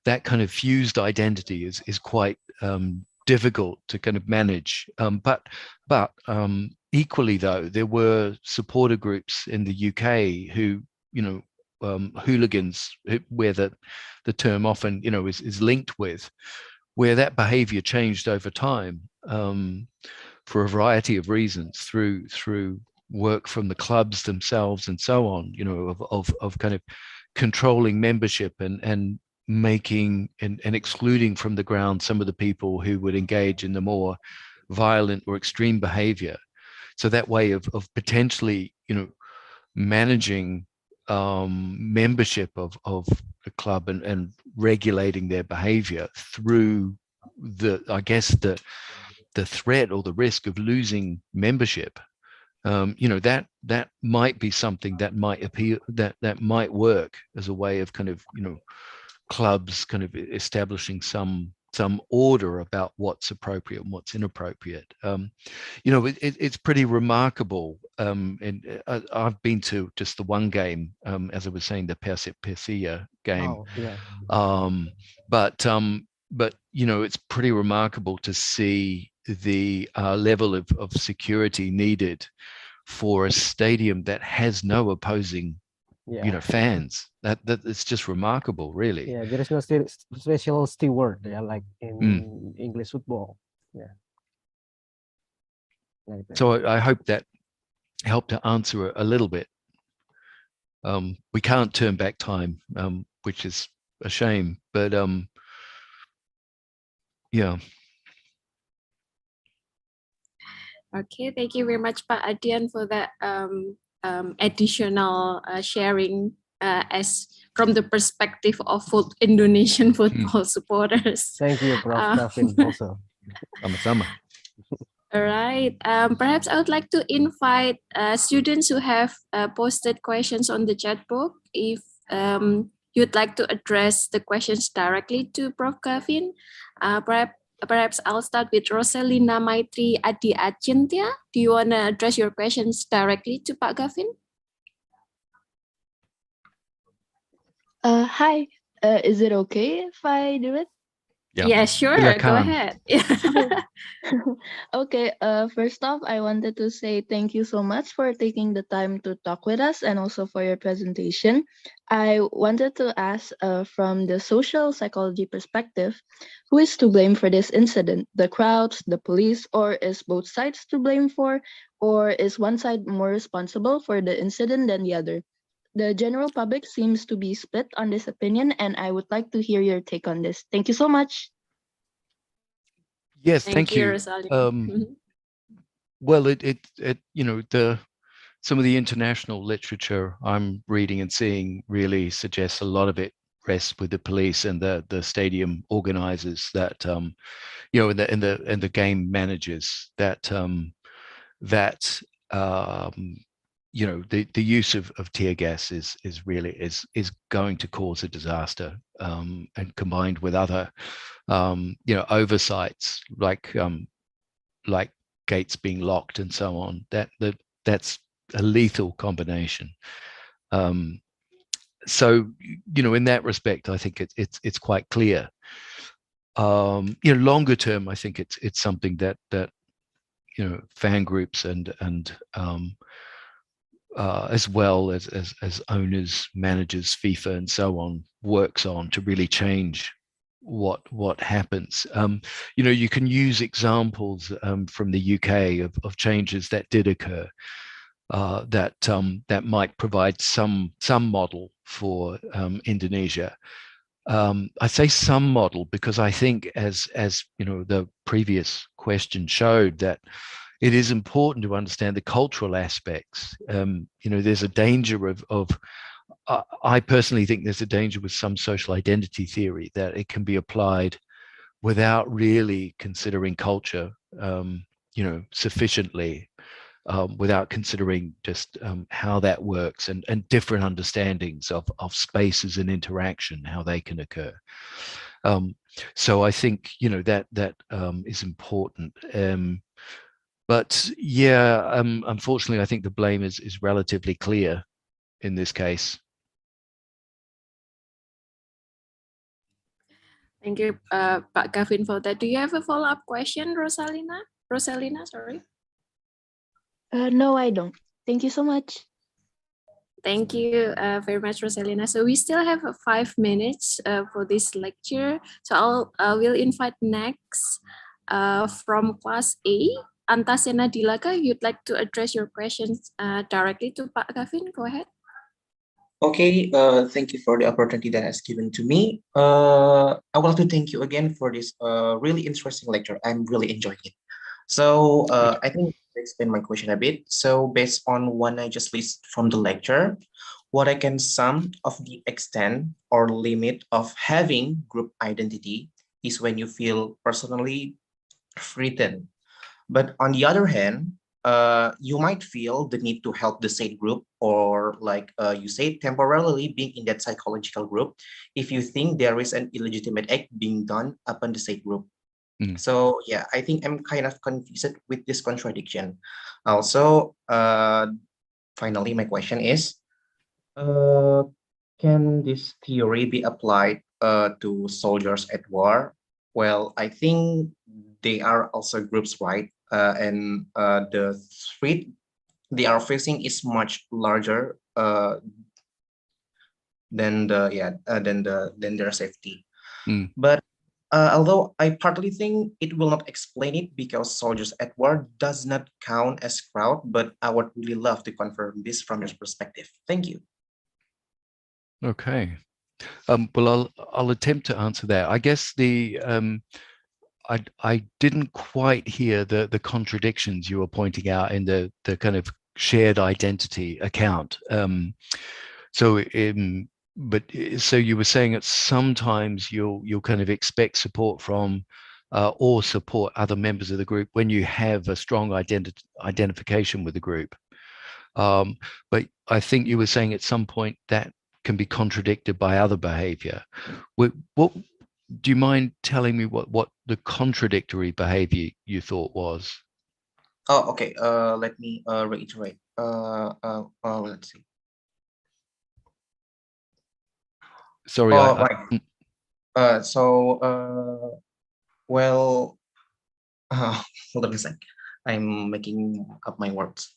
S2: that kind of fused identity is quite difficult to kind of manage. But equally, though, there were supporter groups in the UK who, hooligans, where the term often, is linked with, where that behavior changed over time for a variety of reasons through work from the clubs themselves and so on, of kind of controlling membership and making and excluding from the ground some of the people who would engage in the more violent or extreme behavior. So that way of potentially, managing membership of the club and regulating their behavior through the threat or the risk of losing membership. That might be something that might appeal, that might work as a way of kind of, clubs kind of establishing some some order about what's appropriate and what's inappropriate. You know, it's pretty remarkable. And I've been to just the one game, as I was saying, the Persip Persia game.
S4: Oh, yeah.
S2: But you know, it's pretty remarkable to see the level of security needed for a stadium that has no opposing, you know, fans. That it's just remarkable, really.
S4: Yeah, there is no special steward, yeah, like in English football. Yeah. Like that.
S2: So I hope that helped to answer a little bit. We can't turn back time, which is a shame, but yeah.
S1: Okay, thank you very much, Pak Adian, for that additional sharing as from the perspective of Indonesian football supporters.
S4: Thank you, Prof. Gavin, also.
S2: Sama-sama.
S1: All right. Perhaps I would like to invite students who have posted questions on the chat book. If you'd like to address the questions directly to Prof. Gavin, perhaps I'll start with Rosalina Maitri Adi Acintya. Do you want to address your questions directly to Pak Gavin?
S5: Hi. Is it okay if I do it?
S1: Yeah, sure. Go ahead.
S5: Okay. First off, I wanted to say thank you so much for taking the time to talk with us and also for your presentation. I wanted to ask from the social psychology perspective, who is to blame for this incident? The crowds, the police, or is both sides to blame for? Or is one side more responsible for the incident than the other? The general public seems to be split on this opinion, and I would like to hear your take on this. Thank you so much.
S2: Yes, thank you. Well, it you know, some of the international literature I'm reading and seeing really suggests a lot of it rests with the police and the stadium organizers, that you know, and the game managers, that you know, the use of tear gas is really is going to cause a disaster, and combined with other you know, oversights like gates being locked and so on, that's a lethal combination. So, you know, in that respect, I think it's quite clear. You know, longer term, I think it's something that you know, fan groups and as well as owners, managers, FIFA, and so on, works on to really change what happens. You know, you can use examples from the UK of changes that did occur, that might provide some model for Indonesia. I say some model because I think, as you know, the previous question showed, that it is important to understand the cultural aspects. You know, there's a danger of I personally think there's a danger with some social identity theory that it can be applied without really considering culture, you know, sufficiently, without considering just how that works, and different understandings of spaces and interaction, how they can occur. So I think, you know, that is important. But yeah, unfortunately, I think the blame is relatively clear in this case.
S1: Thank you, Pak Gavin, for that. Do you have a follow-up question, Rosalina? Rosalina, sorry.
S5: No, I don't. Thank you so much.
S1: Thank you very much, Rosalina. So we still have 5 minutes for this lecture. So I will invite next from class A, Antasena Dilaka. You'd like to address your questions directly to Pak Gavin. Go ahead.
S6: Okay, thank you for the opportunity that has given to me. I would like to thank you again for this really interesting lecture. I'm really enjoying it. So I think to explain my question a bit. So based on what I just listed from the lecture, what I can sum of the extent or limit of having group identity is when you feel personally threatened. But on the other hand, you might feel the need to help the said group, or like you say, temporarily being in that psychological group if you think there is an illegitimate act being done upon the said group. So yeah, I think I'm kind of confused with this contradiction. Also, finally, my question is, can this theory be applied to soldiers at war? Well, I think they are also groups, right? And the threat they are facing is much larger than their safety. But although I partly think it will not explain it, because soldiers at war does not count as crowd, but I would really love to confirm this from your perspective. Thank you.
S2: Okay. Well, I'll attempt to answer that. I guess I didn't quite hear the contradictions you were pointing out in the kind of shared identity account. So you were saying that sometimes you'll kind of expect support from or support other members of the group when you have a strong identification with the group. But I think you were saying at some point that can be contradicted by other behavior. What do you mind telling me what the contradictory behavior you thought was?
S6: Oh, okay. Let me reiterate. Let's see.
S2: Sorry.
S6: Right. Well, hold on a sec. I'm making up my words.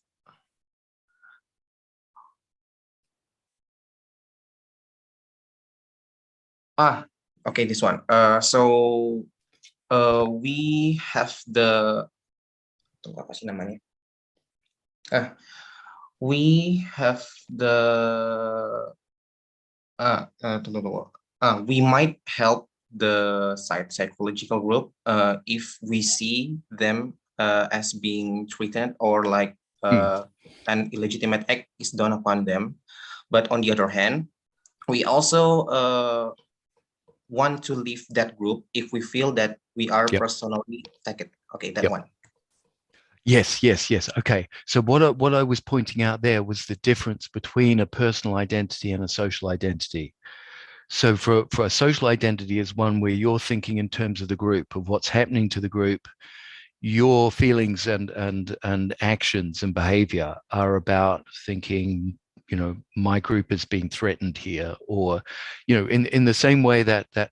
S6: Okay, this one. We have the apa sih namanya? We have the we might help the psychological group if we see them as being treated, or like an illegitimate act is done upon them. But on the other hand, we also want to leave that group if we feel that we are personally attacked. Okay, that one.
S2: Yes. Okay. So what I was pointing out there was the difference between a personal identity and a social identity. So for a social identity is one where you're thinking in terms of the group, of what's happening to the group. Your feelings and actions and behavior are about thinking, my group is being threatened here, or in the same way that a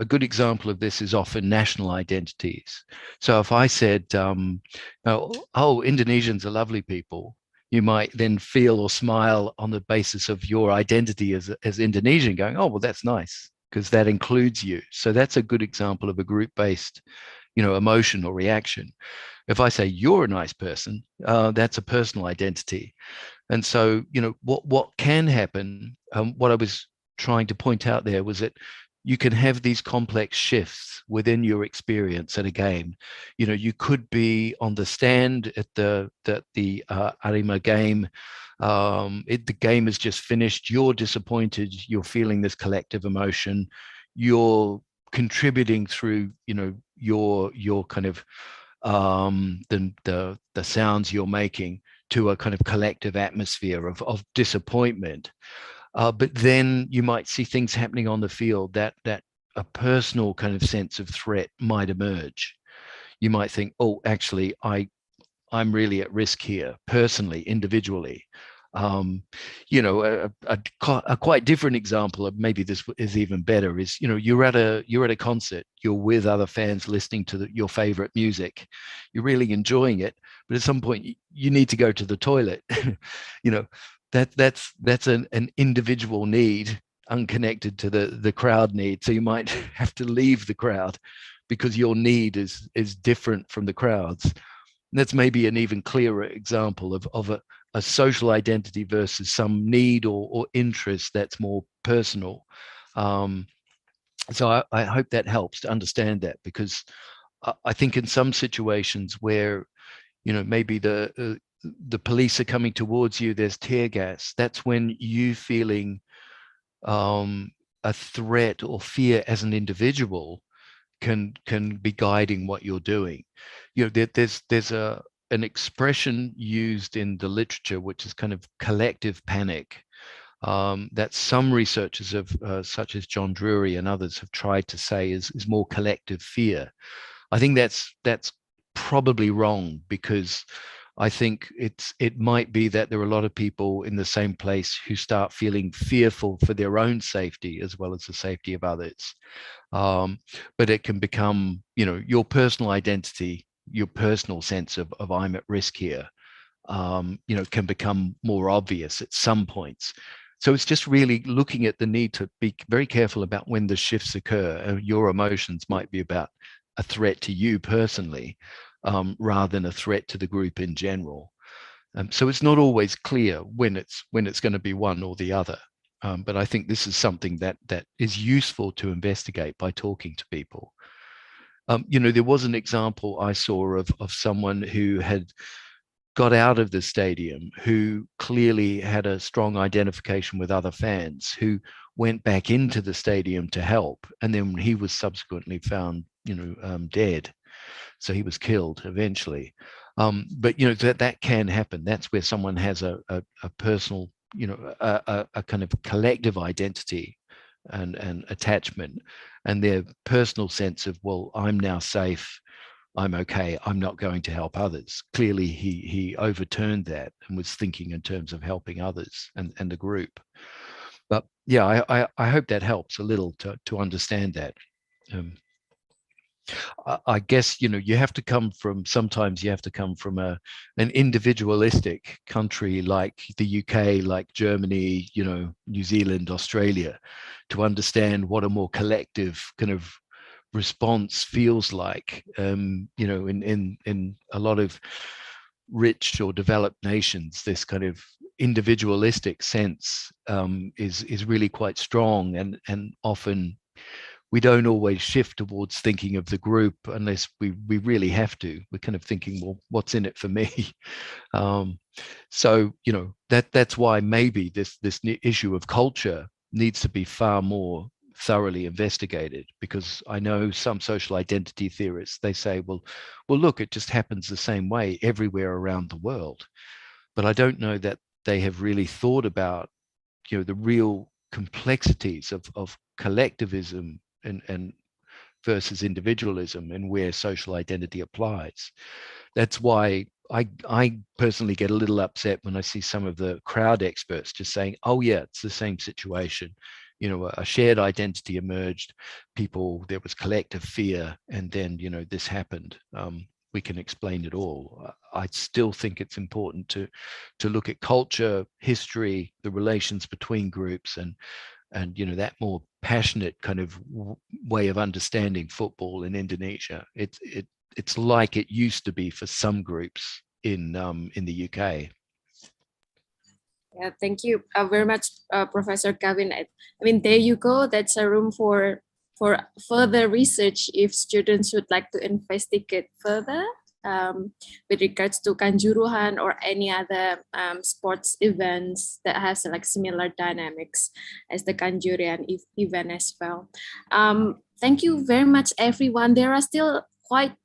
S2: good example of this is often national identities. So if I said Indonesians are lovely people, you might then feel or smile on the basis of your identity as Indonesian, going, oh well, that's nice, because that includes you. So that's a good example of a group-based emotion or reaction. If I say you're a nice person, that's a personal identity. And so, what can happen, what I was trying to point out there was that you can have these complex shifts within your experience at a game. You could be on the stand at the Arema game. The game is just finished. You're disappointed. You're feeling this collective emotion. You're contributing through, your kind of the sounds you're making to a kind of collective atmosphere of disappointment. But then you might see things happening on the field that a personal kind of sense of threat might emerge. You might think, oh, actually, I'm really at risk here, personally, individually. A quite different example of, maybe this is even better, is you're at a concert, you're with other fans listening to your favorite music, you're really enjoying it, but at some point you need to go to the toilet. That's an individual need, unconnected to the crowd need. So you might have to leave the crowd because your need is different from the crowd's. And that's maybe an even clearer example of a social identity versus some need or interest that's more personal. So I hope that helps to understand that, because I think in some situations where, maybe the police are coming towards you, there's tear gas, that's when you feeling a threat or fear as an individual can be guiding what you're doing. There's an expression used in the literature, which is kind of collective panic, that some researchers have, such as John Drury and others, have tried to say is more collective fear. I think that's probably wrong, because I think it might be that there are a lot of people in the same place who start feeling fearful for their own safety as well as the safety of others. But it can become, your personal identity, your personal sense of I'm at risk here, can become more obvious at some points. So it's just really looking at the need to be very careful about when the shifts occur. Your emotions might be about a threat to you personally, rather than a threat to the group in general. So it's not always clear when it's going to be one or the other. But I think this is something that is useful to investigate by talking to people. There was an example I saw of someone who had got out of the stadium, who clearly had a strong identification with other fans, who went back into the stadium to help, and then he was subsequently found, dead. So he was killed eventually. But that can happen. That's where someone has a personal, a kind of collective identity and attachment, and their personal sense of, well, I'm now safe, I'm okay, I'm not going to help others. Clearly he overturned that and was thinking in terms of helping others and the group. But yeah, I hope that helps a little to understand that. I guess, you have to come from, sometimes you have to come from an individualistic country like the UK, like Germany, New Zealand, Australia, to understand what a more collective kind of response feels like. In a lot of rich or developed nations, this kind of individualistic sense is really quite strong, and often we don't always shift towards thinking of the group unless we really have to. We're kind of thinking, well, what's in it for me? So that's why maybe this issue of culture needs to be far more thoroughly investigated, because I know some social identity theorists, they say, well, look, it just happens the same way everywhere around the world. But I don't know that they have really thought about, the real complexities of collectivism and versus individualism, and where social identity applies. That's why I personally get a little upset when I see some of the crowd experts just saying, oh yeah, it's the same situation. A shared identity emerged, there was collective fear, and then, this happened. We can explain it all. I still think it's important to look at culture, history, the relations between groups, and that more passionate kind of way of understanding football in Indonesia. It's like it used to be for some groups in the UK.
S1: Yeah, thank you very much, Professor Gavin. I mean, there you go. That's a room for further research if students would like to investigate further with regards to Kanjuruhan or any other sports events that has like similar dynamics as the Kanjuruhan event as well. Thank you very much, everyone. There are still quite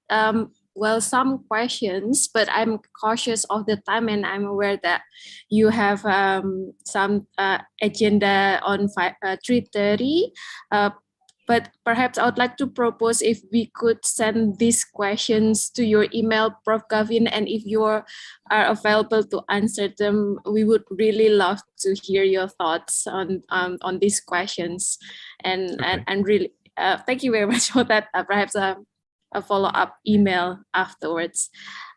S1: some questions, but I'm cautious of the time, and I'm aware that you have some agenda on 3:30. But perhaps I would like to propose if we could send these questions to your email, Prof. Gavin, and if you are available to answer them, we would really love to hear your thoughts on these questions. And
S2: Okay.
S1: and really, thank you very much for that. Perhaps a follow-up email afterwards.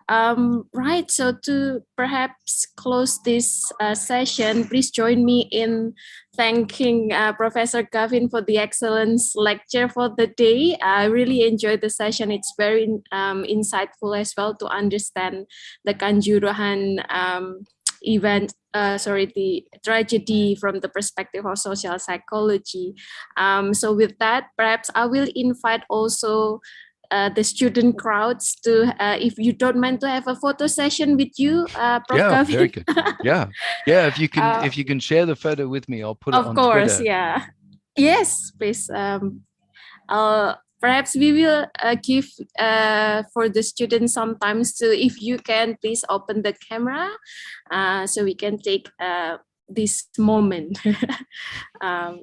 S1: Right, so to perhaps close this session, please join me in thanking Professor Gavin for the excellent lecture for the day. I really enjoyed the session. It's very insightful as well to understand the Kanjuruhan the tragedy from the perspective of social psychology. So with that, perhaps I will invite also the student crowds to, if you don't mind, to have a photo session with you, Prof.
S2: Yeah,
S1: Gavin.
S2: very good. Yeah. If you can share the photo with me, I'll put it on
S1: Of course,
S2: Twitter.
S1: yeah. Yes, please. I'll Perhaps we will give for the students sometimes to, if you can, please open the camera so we can take this moment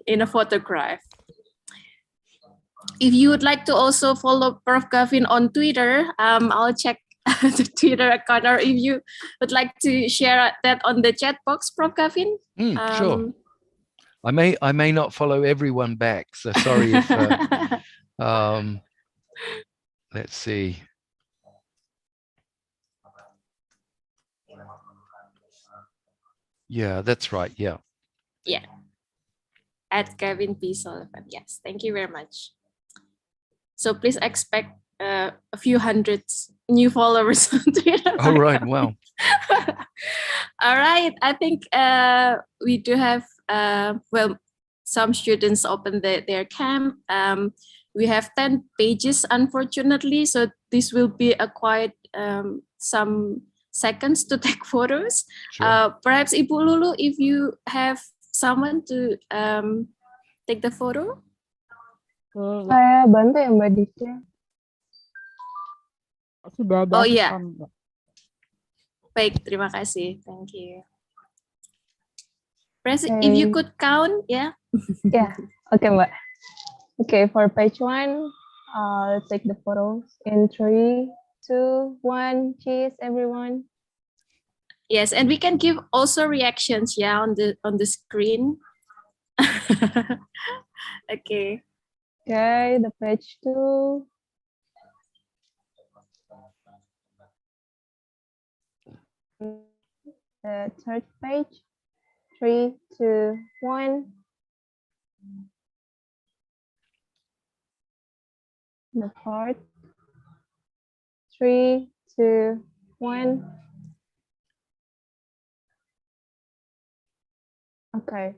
S1: in a photograph. If you would like to also follow Prof. Gavin on Twitter, I'll check the Twitter account, or if you would like to share that on the chat box, Prof. Gavin.
S2: Sure. I may not follow everyone back, so sorry if let's see. Yeah, that's right. Yeah.
S1: Yeah. At Gavin P. Sullivan. Yes, thank you very much. So please expect a few hundreds new followers on Twitter.
S2: Oh, right. Wow.
S1: All right. I think we do have, well, some students open their camp. We have 10 pages, unfortunately. So this will be a quite some seconds to take photos.
S2: Sure.
S1: Perhaps Ibu Lulu, if you have someone to take the photo.
S7: Saya bantu ya Mbak Disya.
S3: Sudah ada
S1: Oh iya.
S3: asisten, Mbak.
S1: Baik, terima kasih. Thank you. Press if you could count, yeah.
S7: Yeah, okay Mbak. Okay, for page 1, let's take the photos in 3, 2, 1. Cheers, everyone.
S1: Yes, and we can give also reactions, yeah, on the screen. Okay.
S7: Okay, the page 2. The third page. 3, 2, 1. The fourth. 3, 2, 1. Okay.